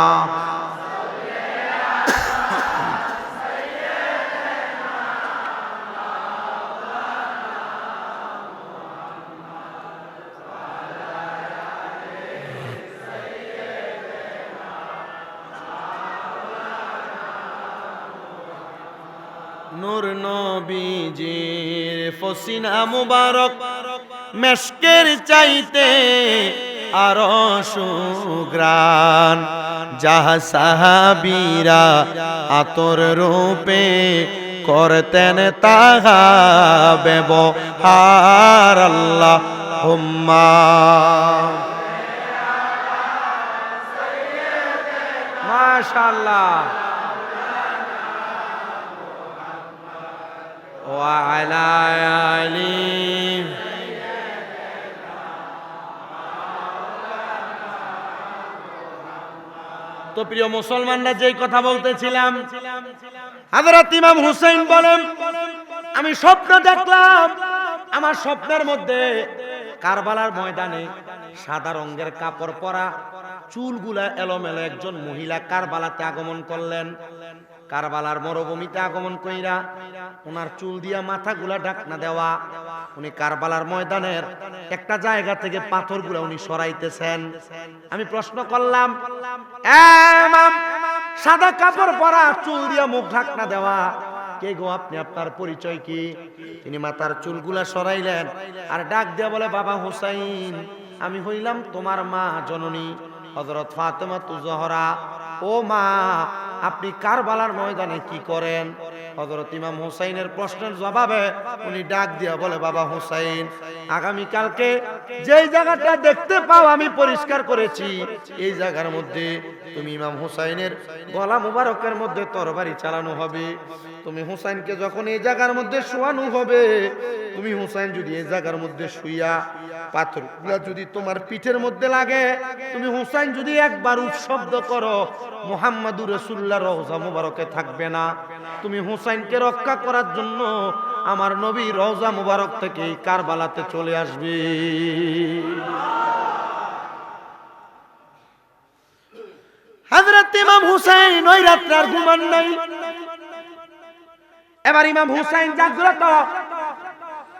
নূর নবীজির ফসিনা মুবারক মেশকের চাইতে আরো সুগ্রান, যাহা সাহাবীরা আতর রূপে করতেন তাহা ব্যবহার। আল্লাহুম্মা মাশাআল্লাহ ওয়া আলা আলি। তো প্রিয় মুসলমানরা, যেই কথা বলতেছিলাম, হযরত ইমাম হুসাইন বলেন, আমি স্বপ্ন দেখলাম, আমার স্বপ্নের মধ্যে কারবালার ময়দানে সাদা রঙের কাপড় পরা, চুলগুলা এলোমেলো একজন মহিলা কারবালাতে আগমন করলেন। কারবালার মরুভূমিতে আগমন কইরা ওনার চুল দিয়া মাথাগুলা ঢাকনা দেওয়া, উনি কারবালার ময়দানের একটা জায়গা থেকে পাথরগুলা উনি সরাইতেছেন। আমি প্রশ্ন করলাম, ইমাম, সাদা কাপড় পরা, চুল দিয়া মুখ ঢাকনা দেওয়া, কে গো আপনি? আপনার পরিচয় কি? তিনি মাথার চুলগুলা সরাইলেন আর ডাক দিয়া বলে, বাবা হুসাইন, আমি হইলাম তোমার মা জননী হযরত ফাতেমাতুজ জোহরা। ও মা, আপনি কারবালার ময়দানে কি করেন? হযরত ইমাম হুসাইনের প্রশ্নের জবাবে উনি ডাক দিয়া বলে, বাবা হুসাইন, আগামী কালকে যেই জায়গাটা দেখতে পাও আমি পরিষ্কার করেছি, এই জায়গার মধ্যে তুমি ইমাম হুসাইনের গলা মুবারকের মধ্যে তরবারি চালানো হবে। তুমি হুসাইনকে যখন এই জায়গার মধ্যে শোয়ানো হবে, তুমি হুসাইন যদি এই জায়গার মধ্যে শুইয়া পাথরগুলা যদি তোমার পিঠের মধ্যে লাগে, তুমি হুসাইন যদি একবার উৎশব্দ করো, মুহাম্মাদুর রাসূলুল্লাহ রওজা মুবারকে থাকবে না। তুমি হুসাইনকে রক্ষা করার জন্য আমার নবী রওজা মুবারক থেকে কারবালাতে চলে আসবে। হযরত ইমাম হুসাইন ওই রাত্রে আর ঘুমান নাই। এবার ইমাম হুসাইন জাগ্রত,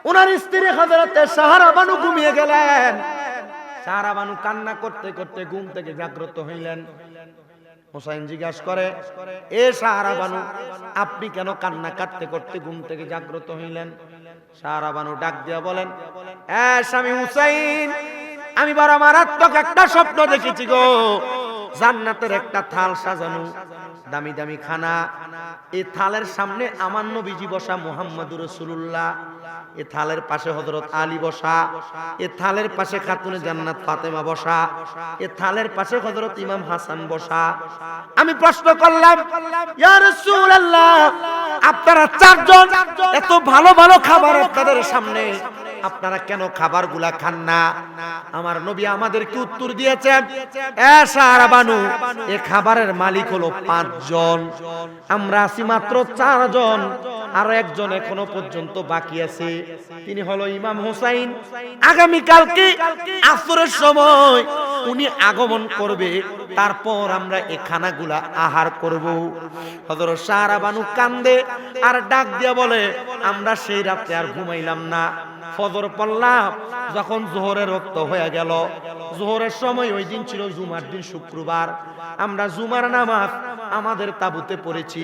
ওনার স্ত্রী হযরতে সাহারা বানু ঘুমিয়ে গেলেন। সাহারা বানু কান্না করতে করতে ঘুম থেকে জাগ্রত হইলেন। হুসাইন জিজ্ঞাসা করে, এ সাহারা বানু, আপনি কেন কান্না কাটতে করতে ঘুম থেকে জাগ্রত হইলেন? সাহারা বানু ডাক দিয়া বলেন, এ স্বামী হুসাইন, আমি বড় মারাত্মক একটা স্বপ্ন দেখেছি গো। জান্নাতের একটা থাল সাজানো, দামি দামি খানা, এই থালের সামনে আমার নবীজি বসা মুহাম্মাদুর রাসূলুল্লাহ, এই থালের পাশে হযরত আলী বসা, এই থালের পাশে খাতুনে জান্নাত ফাতেমা বসা, এই থালের পাশে হযরত ইমাম হাসান বসা। আমি প্রশ্ন করলাম, ইয়া রাসূলুল্লাহ, আপনারা চারজন এত ভালো ভালো খাবার আপনাদের সামনে, আপনারা কেন খাবারগুলা খান না? আমার নবী আমাদেরকে উত্তর দিয়েছেন, এ সাহারা বানু, এই খাবারের মালিক হলো 5 জন, আমরা আছি মাত্র 4 জন, আরো একজন এখনো পর্যন্ত বাকি আছে, তিনি হলো ইমাম হুসাইন। আগামী কালকে আসরের সময় উনি আগমন করবে, তারপর আমরা এই খানাগুলা আহার করব। হযরত সাহারা বানু কান্দে আর ডাক দিয়া বলে, আমরা সেই রাতে আর ঘুমাইলাম না। ফজর পড়লাম, যখন জোহরের রক্ত হয়ে গেল, জোহরের সময় ওই দিন ছিল জুমার দিন, শুক্রবার, আমরা জুমার নামাজ আমাদের তাবুতে পড়েছি,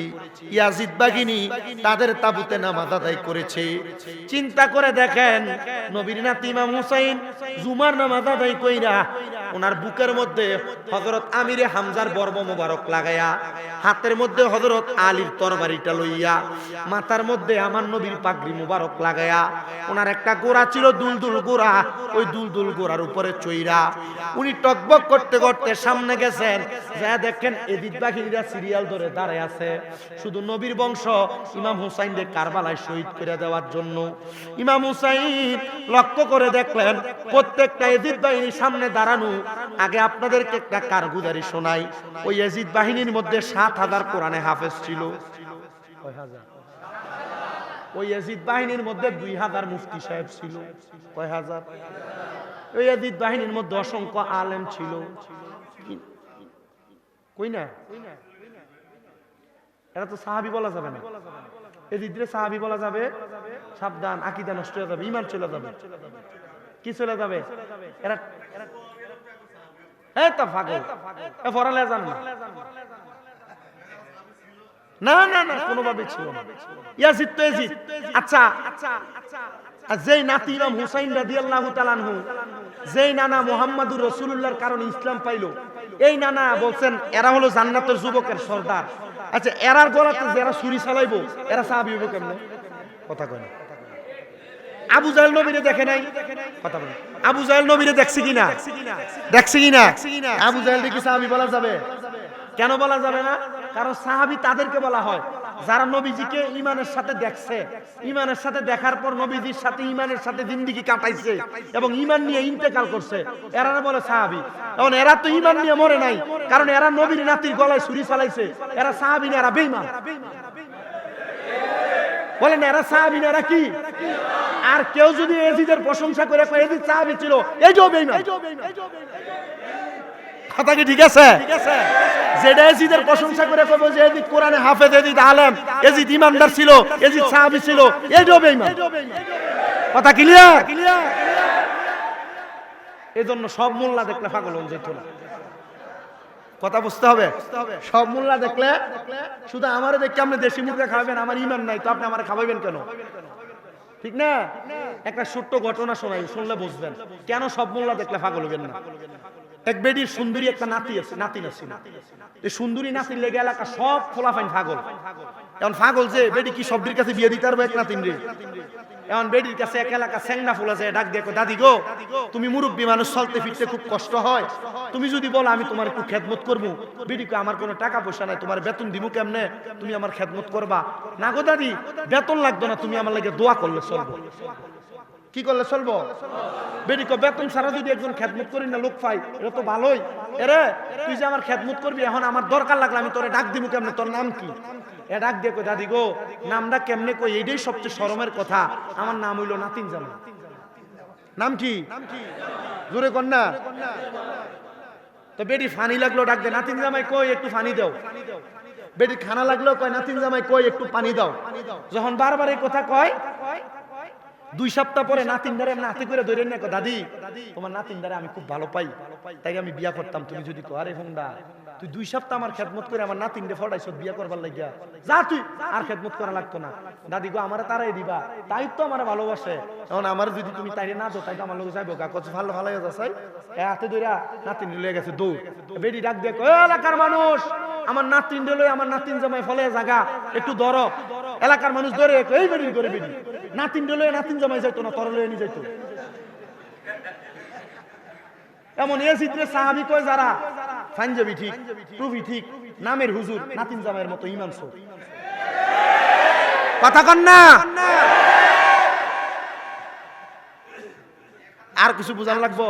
ইয়াজিদ বাগিনী তাদের তাবুতে নামাজ আদায় করেছে। চিন্তা করে দেখেন, নবীর নাতি ইমাম হুসাইন জুমার নামাজ আদায় কইরা ওনার বুকের মধ্যে হযরত আমিরে হামজার বর্ম মোবারক লাগায়া, হাতের মধ্যে হযরত আলীর তরবারিটা লইয়া, মাথার মধ্যে আমার নবীর পাগড়ি মোবারক লাগায়া, ওনার একটা গোড়া ছিল দুলদুল গোড়া, ওই দুলদুল গোড়ার উপরে চইরা উনি টকবক করতে করতে সামনে গেছেন। যা দেখেন এদিক বাহিনীরা সিরিয়াল ধরে দাঁড়ায় আছে, শুধু নবীর বংশ ইমাম হুসাইনকে কারবালায় শহীদ করে দেওয়ার জন্য। ইমাম হুসাইন লক্ষ্য করে দেখলেন প্রত্যেকটা এজিদ বাহিনীর সামনে দাঁড়ানো। আগে আপনাদেরকে একটা কারগুজারি শোনাই, ওই এজিদ বাহিনীর মধ্যে 7,000 কোরআনে হাফেজ ছিল। ওই এজিদ বাহিনীর মধ্যে 2,000 মুফতি সাহেব ছিল। কয় হাজার? ওই এজিদ বাহিনীর মধ্যে অসংখ্য আলেম ছিল। কই না, এরা তো সাহাবী বলা যাবে না। এজিদরে সাহাবী বলা যাবে, সাবধান, আকীদা নষ্ট হয়ে যাবে, ঈমান চলে যাবে। কি চলে যাবে? এরা এই তো পাগল, এ ফরালে জান না। না না না, কোনোভাবে ছিল না। ইয়াজিদ তো ইয়াজিদ। আচ্ছা, আর যেই নাতি ইমাম হুসাইন রাদিয়াল্লাহু তাআলা আনহু, যেই নানা মুহাম্মাদুর রাসূলুল্লাহর কারণে ইসলাম পাইলো, এই নানা বলছেন এরা হলো জান্নাতের যুবকের সর্দার। আচ্ছা, এরার গলাতে যারা ছুরি চালাইবো, এরা সাহাবী হবে কেমনে? কথা কয় না। আবু জাহেল নবীরে দেখে নাই, কথা বলেন। আবু জাহেল নবীরে দেখছে কিনা? দেখছে কিনা? আবু জাহেল কি সাহাবী বলা যাবে? কেন বলা যাবে না? কারণ সাহাবী তাদেরকে বলা হয় যারা নবীজিকে ঈমানের সাথে দেখছে, ঈমানের সাথে দেখার পর নবীজির সাথে ঈমানের সাথে জিন্দেগি কাটাইছে এবং ঈমান নিয়ে ইন্তেকাল করছে, এরা বলে সাহাবী। এখন এরা তো ঈমান নিয়ে মরে নাই, কারণ এরা নবীর নাতির গলায় ছুরি চালাইছে। এরা সাহাবী না, এরা বেঈমান। বলেন এরা সাহাবী না, এরা কি? আর কেউ যদি এজিদের প্রশংসা করে কয় এজিদ সাহাবী ছিল, এইটাও বেঈমান। কথা কি ঠিক আছে? যেটা এজিদের প্রশংসা করে কইব যে এজিদ কোরআনে হাফেজ, এজিদ আলেম, এজিদ ইমানদার ছিল, এজিদ সাহাবী ছিল, এইটাও বেঈমান। কথা ক্লিয়ার? এজন্য সব মোল্লা দেখলে পাগল হয়ে যেত না। কথা বুঝতে হবে। সব মোল্লা দেখলে শুধু আমারে দেখে আপনি দেশি মুরগা খাবেন, আমার ঈমান নাই তো আপনি আমারে খাওয়াবেন কেন? ঠিক না? একটা ছোট্ট ঘটনা শোনাই, শুনলে বুঝবেন কেন সব মোল্লা দেখলে পাগল হবেন না। এক বেডির সুন্দরী একটা নাতিন আছে। এই সুন্দরী নাতির লেগে এলাকা সব খোলাফাইন পাগল। এখন পাগল যে বেডি কি সবদির কাছে বিয়ে দিতে পারবো এক নাতিন রে। এখন বেডির কাছে এক এলাকা স্যাংনা ফুল আছে, ডাক দিয়ে দাদি গো, তুমি মুরব্বী মানুষ, চলতে ফিরতে খুব কষ্ট হয়, তুমি যদি বলো আমি তোমার একটু খেদমত করবো। বেডি কয় আমার কোনো টাকা পয়সা নাই, তোমার বেতন দিব কেমনে, তুমি আমার খেদমত করবা। না গো দাদি, বেতন লাগতো না, তুমি আমার লাগে দোয়া করলে চলবো। কি করলে চলবো? বেডি কয় বেতন ছাড়া যদি একজন খেদমত করি না লোক পাই, এটা তো ভালোই। এরে তুই যে আমার খেদমত করবি, এখন আমার দরকার লাগলে আমি তোরে ডাক দিব কেমনে, তোর নাম কি? এ ডাক দিয়ে কই দাদি গো, নামটা কেমনে কই, এইটাই সবচেয়ে শরমের কথা, আমার নাম হইলো নাতিন জামাই। নাম কি? জোরে কর না। তো বেডি ফানি লাগলো, ডাক দে নাতিন জামাই কই একটু ফানি দাও। বেডি খানা লাগলো, কয় নাতিন জামাই কই একটু পানি দাও। যখন বারবার এই কথা কয়, 2 সপ্তাহ পরে নাতিন দ্বারে নাতি করে ধরে না, দাদি তোমার নাতিন দ্বারে আমি খুব ভালো পাই, তাই আমি বিয়া করতাম, তুমি যদি কো আরে হোন্ডা তুই 2 সপ্তাহ আমার খেদমত করে আমার নাতিন রে ফড়াইছ বিয়া করবার লাগিয়া, যা তুই আর খেদমত করা লাগতো না। দাদি গো আমারে তারাই দিবা, তাই তো আমার ভালোবাসে, এখন আমার যদি তুমি তাইরে না দো, তাই তো আমার লোক যাইবো গা। কত ভালো ভালো যাচ্ছে হাতে ধইরা নাতিন লয়ে গেছে দৌড়। বেডি ডাক দিয়ে কয় এলাকার মানুষ, আমার নাতিন লয়ে আমার নাতিন জামাই ফলে জায়গা একটু ধরো। এলাকার মানুষ ধরে এই বেডি করে বেডি নাতিন লয়ে নাতিন জামাই যাইতো না, তোর লয়ে নিয়ে যাইতো। এমন এ চিত্রে সাহাবি কয় যারা পাঞ্জাবি ঠিক, টুপি ঠিক, নামের হুজুর, নাতিন জামাইয়ের মতো ইমান সো। কথা কন না। আর কিছু বুঝান লাগবো?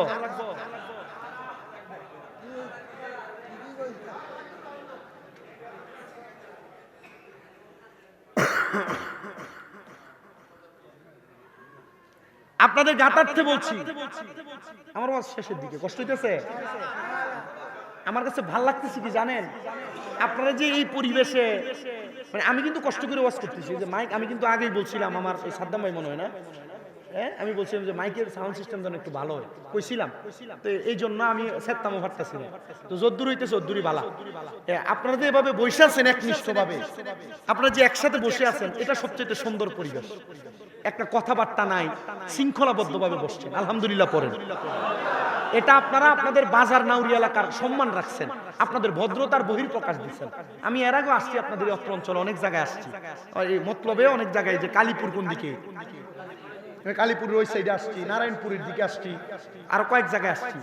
আপনাদের গাতার্থে বলছি, আমার ওয়াজ শেষের দিকে, কষ্ট হইতেছে। আমার কাছে ভাল লাগতেছে কি জানেন, আপনারা যে এই পরিবেশে, মানে আমি কিন্তু কষ্ট করে ওয়াজ করতেছি, যে মাইক আমি কিন্তু আগেই বলছিলাম, আমার এই সাদ্দাম ভাই মনে হয় না, আমি বলছিলাম যে মাইকের সাউন্ড সিস্টেম যেন একটু ভালো হয়, কইছিলাম তো এই জন্য আমি সেত্তামও পারতেছি না। তো যদ্দুর হইতেছে যদ্দুরই বালা। আপনারা যে এভাবে বসে আছেন একনিষ্ঠ ভাবে, আপনারা যে একসাথে বসে আছেন, এটা সবচেয়ে সুন্দর পরিবেশ। একটা কথাবার্তা নাই, শৃঙ্খলাবদ্ধ ভাবে বসছেন, আলহামদুলিল্লাহ পড়েন। এটা আপনারা আপনাদের বাজার নাউরি এলাকার সম্মান রাখছেন, আপনাদের ভদ্রতার বহিঃপ্রকাশ দিচ্ছেন। আমি এর আগে আসছি আপনাদের অত্র অঞ্চলে, অনেক জায়গায় আসছি, এই মতলবে অনেক জায়গায়, যে কালীপুর কোন দিকে, কালীপুরের ওই সাইডে আসছি, নারায়ণপুরের দিকে আসছি, আর কয়েক জায়গায় আসছি।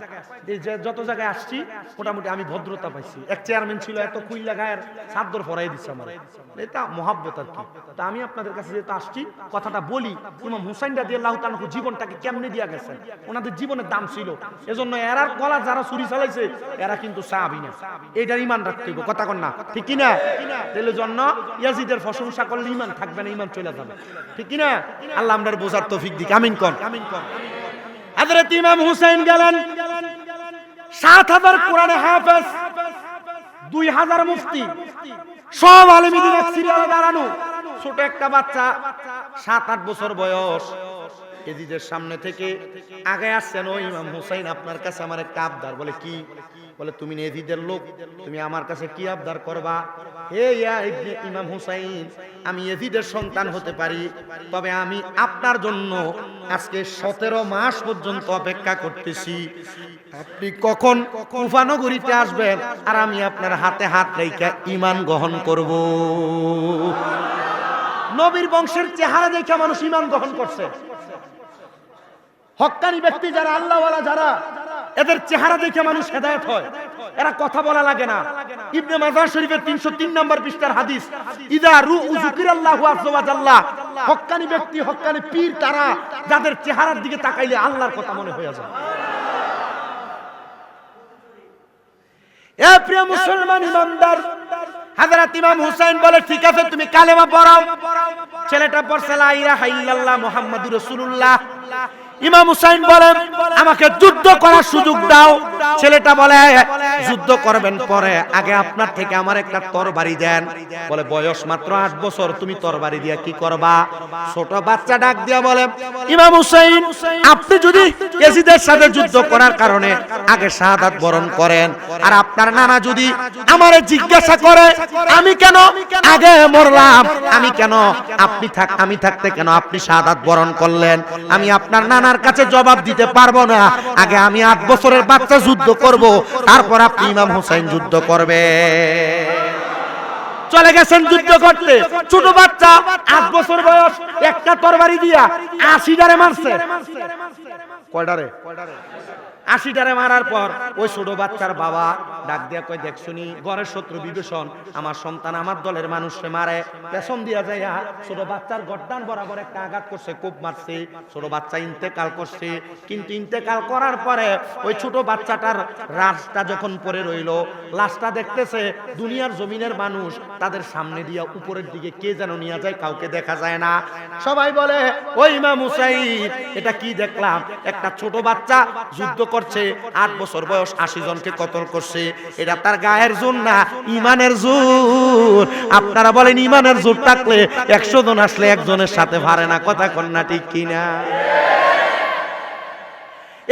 এই যে যত জায়গায় আসছি মোটামুটি আমি ভদ্রতা পাইছি। এক চেয়ারম্যান ছিল, এত কুইল্লা গায়ের চাদর ফরাই দিচ্ছে আমার, এটা মহাব্বত আর কি। তা আমি আপনাদের কাছে যেহেতু আসছি, কথাটা বলি, ইমাম হুসাইন রাদিয়াল্লাহু তাআলা জীবনটাকে কেমনে দিয়া গেছেন, ওনাদের জীবনের দাম ছিল, এজন্য এরার গলা যারা ছুরি চালাইছে এরা কিন্তু সাহাবী না, এইটার ঈমান রাখতে হইব। কথা কন না, ঠিক কি না? তাহলে জন্য ইয়াজিদের প্রশংসা করলে ঈমান থাকবে না, ঈমান চলে যাবে, ঠিক কি না? আল্লাহ আমরার বোঝার তৌফিক দিক, আমিন কোন। হযরত ইমাম হুসাইন গেলেন ৭০০০ কোরআনে হাফেজ, ২০০০ মুফতি, সব আলেম দ্বীন এক সিরিয়ালে দাঁড়ানো। ছোট একটা বাচ্চা ৭-৮ বছর বয়স, এজিদের সামনে থেকে আগে আসছেন, ও ইমাম হুসাইন আপনার কাছে আমার একটা আবদার। বলে কি? বলে তুমি এজিদের লোক, তুমি আমার কাছে কি আবদার করবা? হে ইয়া ইমাম হুসাইন, আমি এজিদের সন্তান হতে পারি, তবে আমি আপনার জন্য আজকে ১৭ মাস পর্যন্ত অপেক্ষা করতেছি। আপনি কখন কুফা নগরীতে আসবেন আর আমি আপনার হাতে হাত রেখে ঈমান গ্রহণ করব। নবীর বংশের চেহারা দেখে মানুষ ঈমান গ্রহণ করছে। হক্কানি ব্যক্তি যারা, আল্লাহওয়ালা যারা, এদের চেহারা দেখে মানুষ হেদায়েত হয়, এরা কথা বলা লাগে না। ইবনে মাজাহ শরীফের ৩০৩ নম্বর পৃষ্ঠার হাদিস, ইযা যুকিরাল্লাহু আযজা ওয়া জাল্লা, হক্কানি ব্যক্তি, হক্কানি পীর তারা যাদের চেহারার দিকে তাকাইলে আল্লাহর কথা মনে হয়ে যায়। এ প্রিয় মুসলমান ইমানদার, হযরত ইমাম হুসাইন বলে ঠিক আছে তুমি কালেমা পড়াও। ছেলেটা পড়ছে লা ইলাহা ইল্লাল্লাহ মুহাম্মাদুর রাসূলুল্লাহ। ইমাম হুসাইন বলেন আমাকে যুদ্ধ করার সুযোগ দাও। ছেলেটা বলে যুদ্ধ করবেন পরে, আগে আপনার থেকে আমার একটা তরবারি দেন। বলে বয়স মাত্র 8 বছর, তুমি তরবারি দিয়া কি করবা? ছোট বাচ্চা ডাক দিয়া বলে ইমাম হুসাইন, আপনি যদি ইয়াজিদের সাথে যুদ্ধ করার কারণে আগে শাহাদাত বরণ করেন, আর আপনার নানা যদি আমারে জিজ্ঞাসা করে আমি কেন আগে মরলাম, আমি কেন আমি থাকতে কেন আপনি শাহাদাত বরণ করলেন, আমি আপনার নানার কাছে জবাব দিতে পারবো না। আগে আমি 8 বছরের বাচ্চা যুদ্ধ করব, তারপর আপনি ইমাম হুসাইন যুদ্ধ করবে। চলে গেছেন যুদ্ধ করতে, ছোট বাচ্চা 8 বছর বয়স, একটা তরবারি দিয়া 80টারে মারছে। কয়টারে? 80টারে মারার পর ওই ছোট বাচ্চার বাবা ডাক দিয়া কয়, দেখছনি ঘরের শত্রু বিভীষণ আমার সন্তান আমার দলের মানুষকে মারে, পেছন দিয়া যাইয়া ছোট বাচ্চার গর্দান বরাবর একটা আঘাত করছে, কোপ মারছে, ছোট বাচ্চা ইন্তেকাল করছে। কিন্তু ইন্তেকাল করার পরে ওই ছোট বাচ্চাটার লাশটা যখন পড়ে রইল, লাশটা দেখতেছে দুনিয়ার জমিনের মানুষ, তাদের সামনে দিয়া উপরের দিকে কে যেন নিয়ে যায়, কাউকে দেখা যায় না। সবাই বলে, ওই ইমাম হুসাইন, এটা কি দেখলাম? একটা ছোট বাচ্চা যুদ্ধ করছে, 8 বছর বয়স, 80 জনকে কতল করছে। এটা তার গায়ের জোর না, ইমানের জোর। আপনারা বলেন ইমানের জোর থাকলে 100 জন আসলে একজনের সাথে পারে না, কথা কন্যা ঠিক কিনা?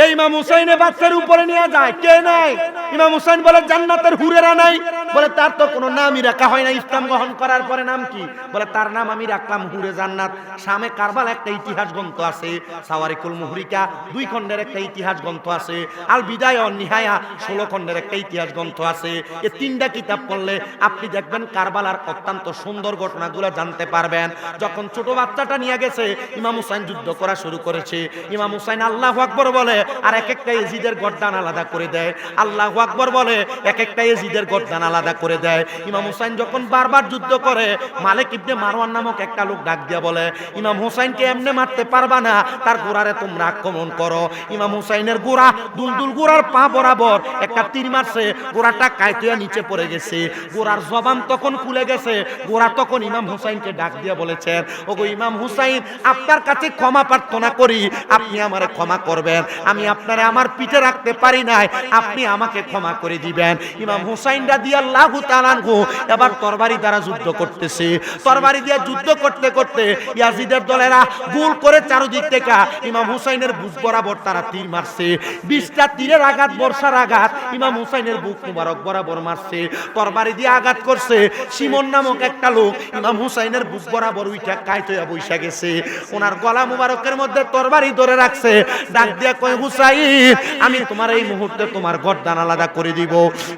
এই ইমাম হুসাইনের বাচ্চার উপরে নিয়ে যায়, কে নাই? ইমাম হুসাইন বলে জান্নাতের হুরেরা নাই। বলে তার তো কোনো নামই রাখা হয় না, ইসলাম গ্রহণ করার পরে নাম কি? বলে তার নাম আমি রাখলাম হুরে জান্নাত। শামে কারবাল একটা ইতিহাস গ্রন্থ আছে, সাওয়ারিকুল মুহরিকা 2 খণ্ডের একটা ইতিহাস গ্রন্থ আছে, আল বিদায়া ওয়ান নিহায়া 16 খণ্ডের একটা ইতিহাস গ্রন্থ আছে। এই 3টা কিতাব পড়লে আপনি দেখবেন কারবালার অত্যন্ত সুন্দর ঘটনাগুলো জানতে পারবেন। যখন ছোট বাচ্চাটা নিয়ে গেছে, ইমাম হুসাইন যুদ্ধ করা শুরু করেছে। ইমাম হুসাইন আল্লাহু আকবার বলে, আর এক একটা ইজিদের গর্দান আলাদা করে দেয়। আল্লাহু আকবার বলে, এক একটা ইজিদের গর্দান আলাদা করে দেয়। ইমাম হুসাইন যখন বারবার যুদ্ধ করে, মালিক ইবনে মারওয়ান নামক একটা লোক ডাক দিয়া বলে, ইমাম হুসাইনকে এমনি মারতে পারবা না, তার গোড়ারে তোমরা আক্রমণ করো। ইমাম হুসাইনের গোড়া, দুলদুল গোড়ার পা বরাবর একটা তীর মারছে, গোড়াটা কাইটিয়া নিচে পড়ে গেছে। গোড়ার জবান তখন খুলে গেছে। গোড়া তখন ইমাম হুসাইনকে ডাক দিয়া বলেছেন, ওগো ইমাম হুসাইন, আপনার কাছে ক্ষমা প্রার্থনা করি, আপনি আমারে ক্ষমা করবেন। আমি আপনারে আমার পিঠে রাখতে পারি নাই, আপনি আমাকে ক্ষমা করে দিবেন। ইমাম হুসাইন রাদিয়াল্লাহু তাআলা আনহু এবার তরবারি দ্বারা যুদ্ধ করতেছে। তরবারি দিয়ে যুদ্ধ করতে করতে ইয়াজিদের দলেরা গোল করে চারদিক থেকে ইমাম হুসাইনের বুক বরাবর তারা তীর মারছে। 20টা তীরের আঘাত, বর্ষার আঘাত ইমাম হুসাইনের বুক মুবারক বরাবর মারছে। তরবারি দিয়ে আঘাত করছে। শিমন নামক একটা লোক ইমাম হুসাইনের বুক বরাবর উইঠা কাইট হইয়া বইসা গেছে। ওনার গলা মুবারকের মধ্যে তরবারি ধরে রাখছে। ডাক দিয়া কয়, হুসাইন, আমি তোমার এই মুহূর্তে তোমার গর্দান আলাদা করে দিব।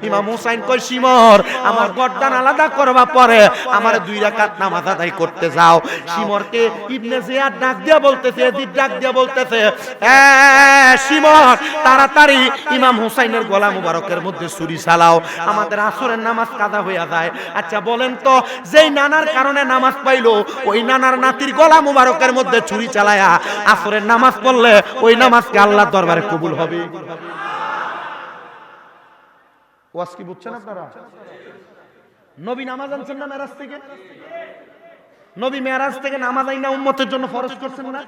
ইমাম হুসাইন কয়, শিমর, আমার গর্দান আলাদা করবা পরে আমার 2 রাকাত নামাজ আদায় করতে যাও। শিমরকে ইবনে জিয়াদ ডাক দিয়া বলতেছে, এদিক ডাক দিয়া বলতেছে, এ শিমর, তাড়াতাড়ি ইমাম হুসাইনের গলা মুবারকের মধ্যে ছুরি চালাও, আমাদের আসরের নামাজ কাজা হইয়া যায়। আচ্ছা বলেন তো, যেই নানার কারণে নামাজ পাইলো, ওই নানার নাতির গলা মুবারকের মধ্যে ছুরি চালায়া আসরের নামাজ পড়লে ওই নামাজকে আল্লাহর দরবারে কবুল হবে? ওয়াজ কি বুঝছেন আপনারা? নবী নামাজ আনছেন না মেরাজ থেকে? নবী মেরাজ থেকে নামাজ আইনা উম্মতের জন্য ফরজ করছেন না?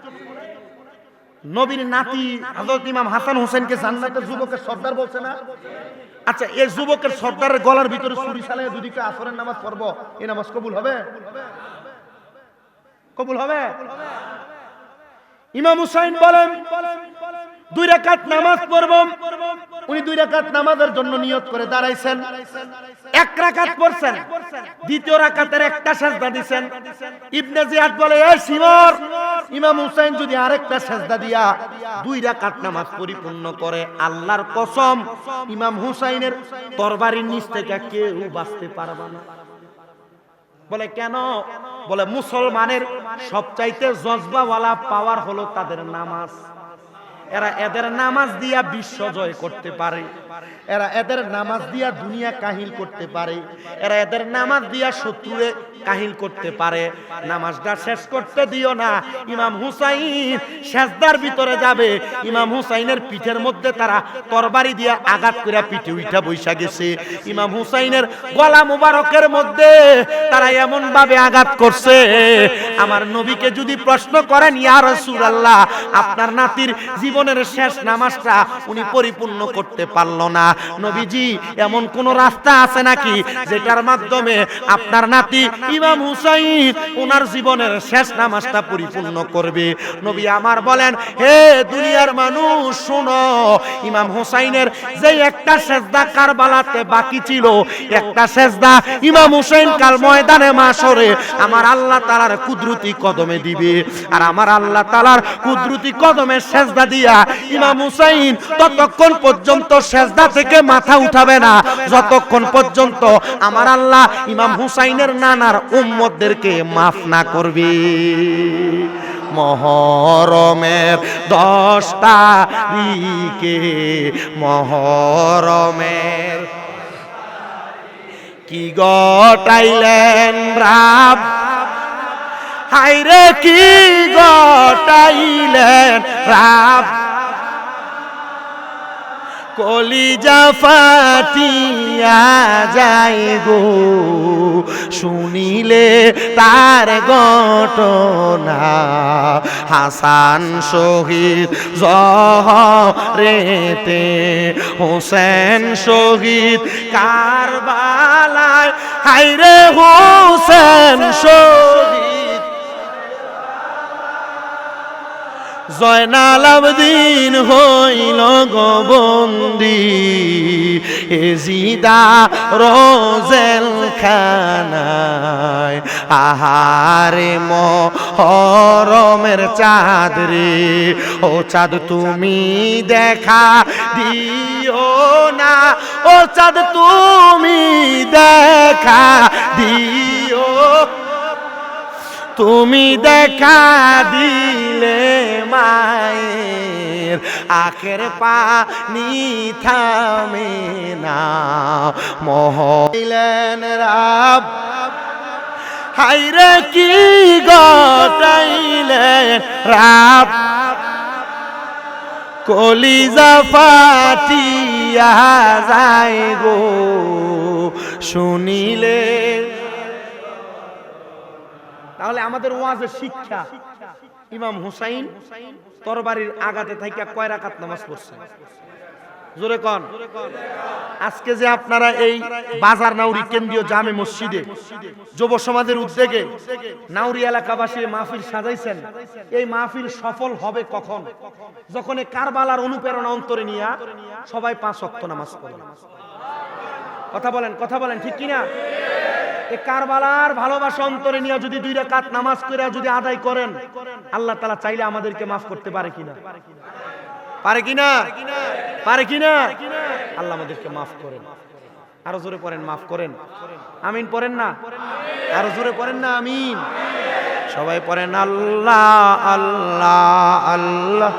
নবীর নাতি হযরত ইমাম হাসান হোসেনকে জান্নাতের যুবকের সর্দার বলছে না? আচ্ছা, এই যুবকের সর্দারের গলার ভিতরে ছুরি চালিয়ে যদি কেউ আসরের নামাজ পড়বো, এই নামাজ কবুল হবে? কবুল হবে? ইমাম হুসাইন বলেন 2 রাকাত নামাজ পড়ব। উনি 2 রাকাত নামাজের জন্য নিয়ত করে দাঁড়াইছেন। 1 রাকাত পড়ছেন, দ্বিতীয় রাকাতের একটা সিজদা দিবেন। ইবনে জিয়াদ বলে, এই শিমর, ইমাম হুসাইন যদি আরেকটা সিজদা দিয়া 2 রাকাত নামাজ পরিপূর্ণ করে, আল্লাহর কসম ইমাম হুসাইনের তরবারির নিচ থেকে কেউ বাঁচতে পারবে না। বলে কেন? বলে মুসলমানের সবচাইতে জজবাওয়ালা পাওয়ার হলো তাদের নামাজ। এরা এদের নামাজ দিয়া বিশ্ব জয় করতে পারে, এরা এদের নামাজ দিয়া দুনিয়া কাহিল করতে পারে, এরা এদের নামাজ দিয়া শত্রুরে কাহিল করতে পারে। নামাজটা শেষ করতে দিও না। ইমাম হুসাইন সেজদার ভিতরে যাবে, ইমাম হুসাইনের পিঠের মধ্যে তারা তরবারি দিয়া আঘাত করে পিঠে উঠা বইসা গেছে। ইমাম হুসাইনের গলা মুবারকের মধ্যে তারা এমন ভাবে আঘাত করছে, আমার নবীকে যদি প্রশ্ন করেন, ইয়া রাসূলুল্লাহ, আপনার নাতির জীবনের শেষ নামাজটা উনি পরিপূর্ণ করতে পারল না, নবীজি এমন কোন রাস্তা আছে নাকি যেটার মাধ্যমে আপনার নাতি ইমাম হুসাইন ওনার জীবনের শেষ নামাজটা পরিপূর্ণ করবে? নবী আমার বলেন, হে দুনিয়ার মানুষ শোনো, ইমাম হুসাইনের যে একটা সেজদা কারবালাতে বাকি ছিল, একটা সেজদা ইমাম হুসাইন কাল ময়দানে মাশরে আমার আল্লাহ তাআলার কুদরতি কদমে দিবে। আর আমার আল্লাহ তাআলার কুদরতি কদমে সেজদা দিয়া ইমাম হুসাইন ততক্ষণ পর্যন্ত সেজদা সেজদা থেকে মাথা উঠাবে না যতক্ষণ পর্যন্ত আমার আল্লাহ ইমাম হুসাইনের নানার উম্মতদেরকে মাফ না করবে। মহরমের 10 তারিখে মহরমের কি গটাইলেন রাব, হায়রে কি গটাইলেন রাব, কলিজা ফাটিয়া যায় গো শুনিলে তার ঘটনা। হাসান শহীদ জহরেতে, হোসেন শহীদ কারবালায়, হায়রে হোসেন শহীদ জয়নাল আবদিন হইল গবন্দি, এজিদা রোজেল খানায়। আহারে মহরমের চাঁদ রে, ও চাঁদ তুমি দেখা দিও না, ও চাঁদ তুমি দেখা দিও, তুমি দেখা দিলে মায়ের আখের পানি থামে না। মহইলেন রাব, হায়রে কি গটাইলেন রাব, কলিজা ফাটিয়া যায় গো শুনিলে। তাহলে আমাদের ওয়াজের শিক্ষা, ইমাম হুসাইন তরবারির আগাতে থাইকা কয় রাকাত নামাজ পড়ছেন? জোরে কোন। আজকে যে আপনারা এই বাজার নাউরি কেন্দ্রীয় জামে মসজিদে যুব সমাজের উদ্যোগে নাউরি এলাকাবাসী মাহফিল সাজাইছেন, এই মাহফিল সফল হবে কখন? যখন এই কারবালার অনুপ্রেরণা অন্তরে নিয়ে সবাই 5 ওয়াক্ত নামাজ পড়ে। কথা বলেন, কথা বলেন, ঠিক কিনা? এই কারবালার ভালোবাসা অন্তরে নিয়ে যদি 2 রাকাত নামাজ করে যদি আদায় করেন, আল্লাহ তাআলা চাইলে আমাদেরকে মাফ করতে পারে কিনা? পারে কিনা? পারে কিনা? আল্লাহ আমাদেরকে মাফ করেন। আরো জোরে পড়েন, মাফ করেন। আমিন পড়েন না? আরো জোরে পড়েন না? আমিন। সবাই পড়েন আল্লাহ আল্লাহ আল্লাহ।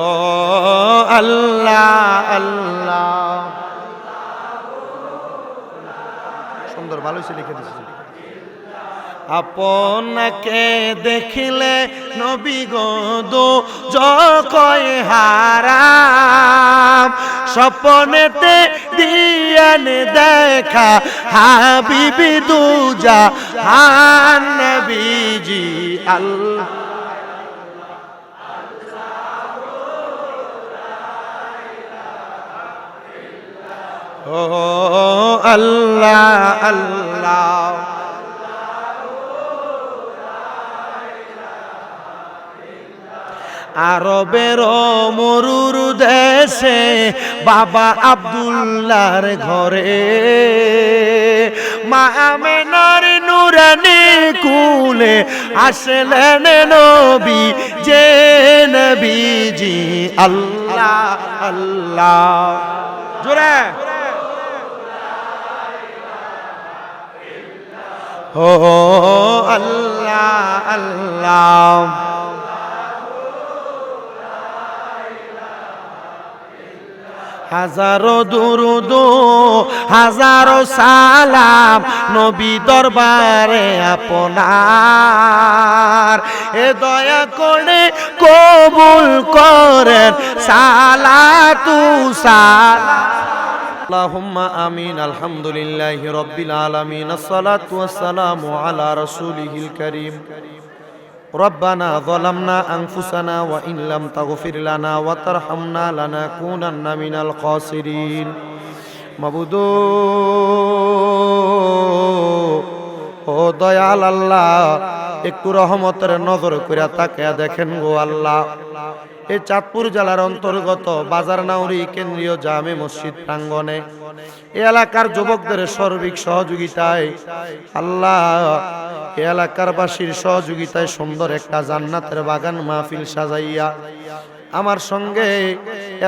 ও আল্লাহ আল্লাহ। সুন্দর, ভালো হয়েছে, লিখে দিচ্ছি। আপনাকে দেখিলে নবী গো দুজকয় হারাম, স্বপ্নেতে দিয়েন দেখা হাবিবি দুজাহান নবীজি আল্লাহ। ও আল্লাহ আল্লাহ। আরবের মরুর দেশে বাবা আব্দুল্লাহর ঘরে, মা আমেনার নুরানি কুলে আসলেন নবী যে নবীজি আল্লাহ আল্লাহ। জোরে ও আল্লাহ আল্লাহ। হাজারো দুরুদ হাজারো সালাম নবী দরবারে আপনার, এ দয়া করে কবুল করেন সালাতু সালাম। আল্লাহুম্মা আমিন। আলহামদুলিল্লাহি রাব্বিল আলামিন। আসসালাতু ওয়াসসালামু আলা রাসূলিহিল কারীম। রব্বানা যালামনা আনফুসানা ওয়া ইন লাম তাগফির লানা ওয়া তারহামনা লানাকুনান্না মিনাল খাসিরিন। মাবুদ ও দয়াল আল্লাহ, একটু রহমতের নজর কইরা তাকায়া দেখেন গো আল্লাহ, এই চাঁদপুর জেলার অন্তর্গত বাজার নাউরি কেন্দ্রীয় জামে মসজিদ প্রাঙ্গণে এই এলাকার যুবকদের সার্বিক সহযোগিতায় আল্লাহ এই এলাকার বাসীর সহযোগিতায় সুন্দর একটা জান্নাতের বাগান মাহফিল সাজাইয়া আমার সঙ্গে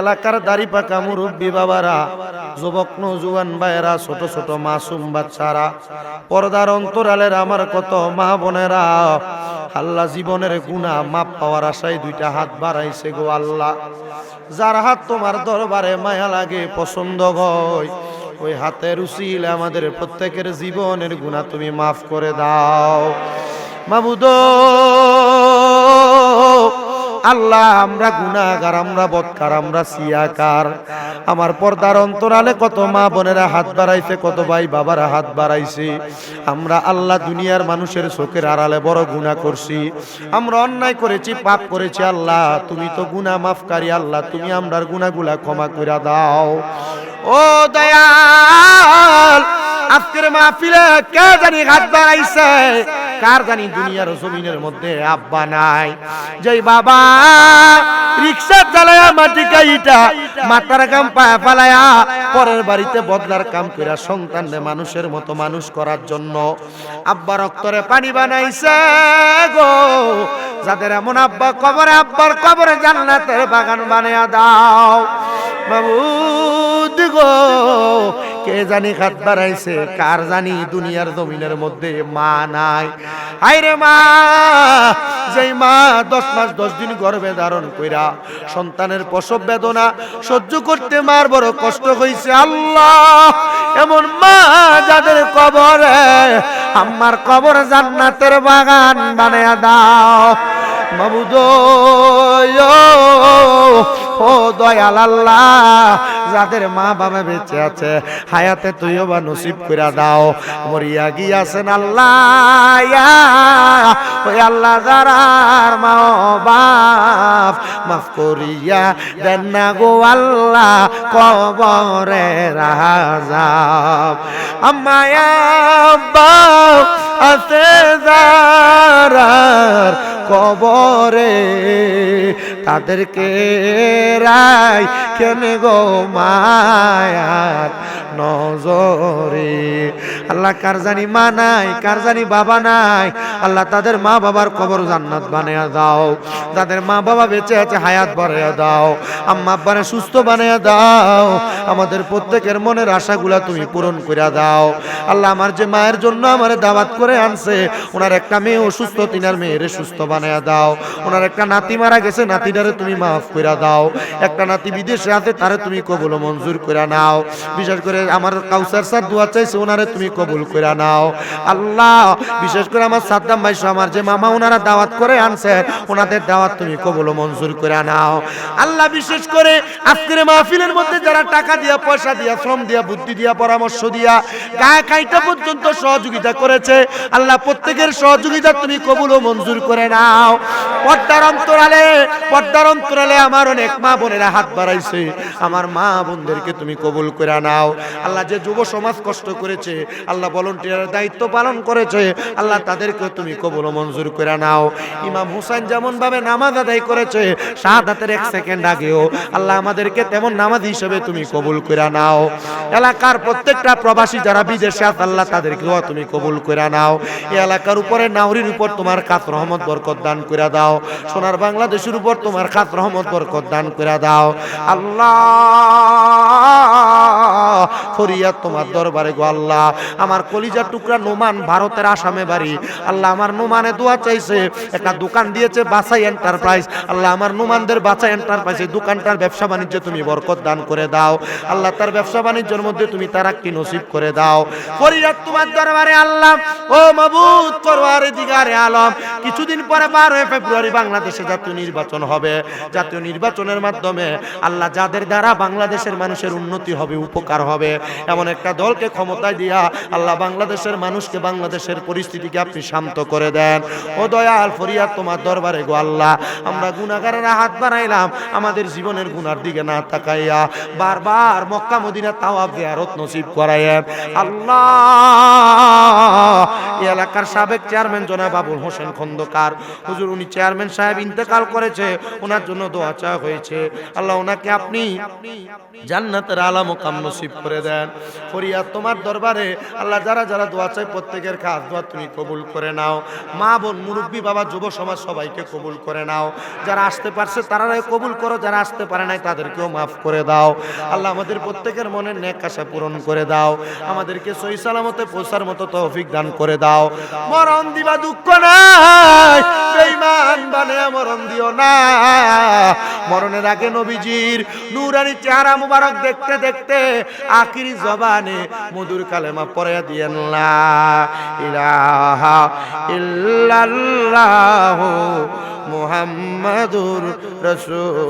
এলাকার দাড়ি পাকা মুরব্বী বাবারা, যুবক নৌজওয়ান ভাইয়েরা, ছোট ছোট মাসুম বাচ্চারা, পর্দার অন্তরালের আমার কত মা বোনেরা, আল্লাহ জীবনের গুনাহ মাপ পাওয়ার আশায় দুইটা হাত বাড়াইছে গো আল্লাহ। যার হাত তোমার দরবারে মায়া লাগে, পছন্দ হয়, ওই হাতের উসিলে আমাদের প্রত্যেকের জীবনের গুনাহ তুমি মাফ করে দাও মাবুদ। আল্লাহ আমরা গুনাহগার, আমরা বদকার, আমরা সিয়াকার। আমার পর্দার অন্তরালে কত মা বোনেরা হাত বাড়াইছে, কত ভাই বাবারা হাত বাড়াইছে। আমরা আল্লাহ দুনিয়ার মানুষের চোখের আড়ালে বড় গুনাহ করছি, আমরা অন্যায় করেছি, পাপ করেছি। আল্লাহ তুমি তো গুনাহ মাফকারী, আল্লাহ তুমি আমরার গুনাহগুলা ক্ষমা করে দাও ও দয়াল। আজকের মাহফিলে কে জানি হাত বাড়াইছে, কার জানি দুনিয়ার জমিনের মধ্যে আব্বা নাই, যেই বাবা রিক্সা চালায়া মাটি কাইটা মাথার কাম পায়া ফালায়া পরের বাড়িতে বদলার কাম কইরা সন্তানরে মানুষের মতো মানুষ করার জন্য আব্বার রক্তরে পানি বানাইছে গো। যাদের এমন আব্বা, কবরে আব্বার কবরে জান্নাতের বাগান বানায়া দাও মাবুদ গো। কে জানি হাত বাড়াইছে, কার জানি দুনিয়ার জমিনের মধ্যে মা নাই। আইরে মা, যেই মা 10 মাস 10 দিন গর্ভে ধারণ কইরা সন্তানের প্রসব বেদনা সহ্য করতে মার বড় কষ্ট হইছে। আল্লাহ এমন মা যাদের কবরে আমার কবর জান্নাতের বাগান বানায়া দাও মাবুদ ও দয়াল আল্লাহ। যাদের মা বাবা বেঁচে আছে হায়াতে তুইও বা নসিব করে দাও, মরিয়া গিয়াছেন আল্লাহ ওই আল্লাহ যারার মা বাপ মাফ করিয়া দেন না গো আল্লাহ কবরে রাজাব। আম্মায়া আব্বা আছে যারার কবরে তাদেরকে রাই কেন গো মায়ার নজরে। আল্লাহ কার জানি মা নাই, কার জানি বাবা নাই, আল্লাহ তাদের মা বাবার কবর জান্নাত বানায়া দাও। যাদের মা বাবা বেঁচে আছে হায়াত বাড়াইয়া দাও, আম্মা আব্বারে সুস্থ বানায়া দাও। আমাদের প্রত্যেকের মনের আশাগুলা তুমি পূরণ করে দাও আল্লাহ। আমার যে মায়ের জন্য আমার দাওয়াত করে আনছে, ওনার একটা মেয়ে অসুস্থ, তিনার মেয়েরে সুস্থ বানায়া দাও। ওনার একটা নাতি মারা গেছে, নাতিটারে তুমি মাফ করে দাও। একটা নাতি বিদেশে আছে, তারে তুমি কবুল মঞ্জুর করে নাও। বিশেষ করে আমার কাউসার স্যার দোয়া চাইছে, ওনারে তুমি কবুল করে নাও আল্লাহ। বিশেষ করে আমার সাদ্দাম ভাই সহ আমার যে মামা ওনারা দাওয়াত করে আনছে, ওনাদের দাওয়াত তুমি কবুল মঞ্জুর করে নাও আল্লাহ। বিশেষ করে আজকের মাহফিলের মধ্যে যারা টাকা দিয়া, পয়সা দিয়া, শ্রম দিয়া, বুদ্ধি দিয়া, পরামর্শ দিয়া, গায়ে কাইটা পর্যন্ত সহযোগিতা করেছে, আল্লাহ প্রত্যেকের সহযোগিতা তুমি কবুল ও মঞ্জুর করে নাও। পর্দার অন্তরালে আমার অনেক মা বোনেরা হাত বাড়াইছে, আমার মা বোনদেরকে তুমি কবুল করে নাও আল্লাহ। যে যুব সমাজ কষ্ট করেছে আল্লাহ, ভলান্টিয়ারের দায়িত্ব পালন করেছে আল্লাহ, তাদেরকে তুমি কবুল ও মঞ্জুর করে নাও। ইমাম হুসাইন যেমন ভাবে নামাজ আদায় করেছে শাহাদাতের 1 সেকেন্ড আগেও, আল্লাহ আমাদেরকে তেমন নামাজ হিসেবে তুমি কবুল করে নাও। এলাকার প্রত্যেকটা প্রবাসী যারা বিদেশে আছে আল্লাহ, তাদেরকেও তুমি কবুল করে নাও। এই এলাকার উপরে নাউরির উপর তোমার খাস রহমত বরকত দান করে দাও। সোনার বাংলাদেশের উপর তোমার খাস রহমত বরকত দান করে দাও আল্লাহ। ফরিয়াদ তোমার দরবারে গো আল্লাহ। আমার কলিজার টুকরা নোমান, ভারতের আসামে বাড়ি আল্লাহ। আমার নোমানে দোয়া চাইছে, একটা দোকান দিয়েছে বাছাই এন্টারপ্রাইজ আল্লাহ। আমার নোমানদের বাছাই এন্টারপ্রাইজে দোকানটার ব্যবসা বাণিজ্যে তুমি বরকত দান করে দাও আল্লাহ। তার ব্যবসা বাণিজ্যের মধ্যে তুমি তারাক্কি নসিব করে দাও। ফরিয়াদ তোমার দরবারে আল্লাহ। ও মাবুদ পরওয়ারে দিগারে আলম, কিছুদিন পরে 12 ফেব্রুয়ারি বাংলাদেশে জাতীয় নির্বাচন হবে। জাতীয় নির্বাচনের মাধ্যমে আল্লাহ যাদের দ্বারা বাংলাদেশের মানুষের উন্নতি হবে, উপকার হবে, এমন একটা দলকে ক্ষমতায় দিয়া আল্লাহ বাংলাদেশের মানুষকে, বাংলাদেশের পরিস্থিতিকে আপনি শান্ত করে দেন ও দয়াল। ফরিয়াদ তোমার দরবারে গো আল্লাহ। আমরা গুনাহগারেরা হাত বাড়াইলাম, আমাদের জীবনের গুনার দিকে না তাকাইয়া বারবার মক্কা মদিনা তাওয়াফ জিয়ারত নসিব করায়েন আল্লাহ। এই এলাকার সাবেক চেয়ারম্যান জনাব আবুল হোসেন খন্দকার হুজুর, উনি চেয়ারম্যান সাহেব ইন্তেকাল করেছে, ওনার জন্য দোয়া চাওয়া হয়েছে আল্লাহ। ওনাকে আপনি জান্নাতের আলা মুকাম নসিব করে দেন। ফরিয়াদ তোমার দরবারে আল্লাহ, যারা যারা দোয়া চাই প্রত্যেকের কাজ দোয়া তুমি কবুল করে নাও। মা বোন মুরব্বী বাবা যুব সমাজ সবাইকে কবুল করে নাও। যারা আসতে পারছে তারাই কবুল করো, যারা আসতে পারে নাই তাদেরকেও মাফ করে দাও। আল্লাহ আমাদের প্রত্যেকের মনের নেক আশা পূরণ করে দাও। আমাদেরকে সহি সালামতে পৌঁছার মতো তৌফিক দান করে দাও। মরণ দিবা দুঃখ নাই, বেঈমান বানায়া মরণ দিও না। মরণের আগে নবীজির নূরানি চেহারা মুবারক দেখতে দেখতে আখিরি জবানে মধুর কালেমা পড়ে দিয়েন, লা ইলাহা ইল্লাল্লাহু মুহাম্মাদুর রাসূল।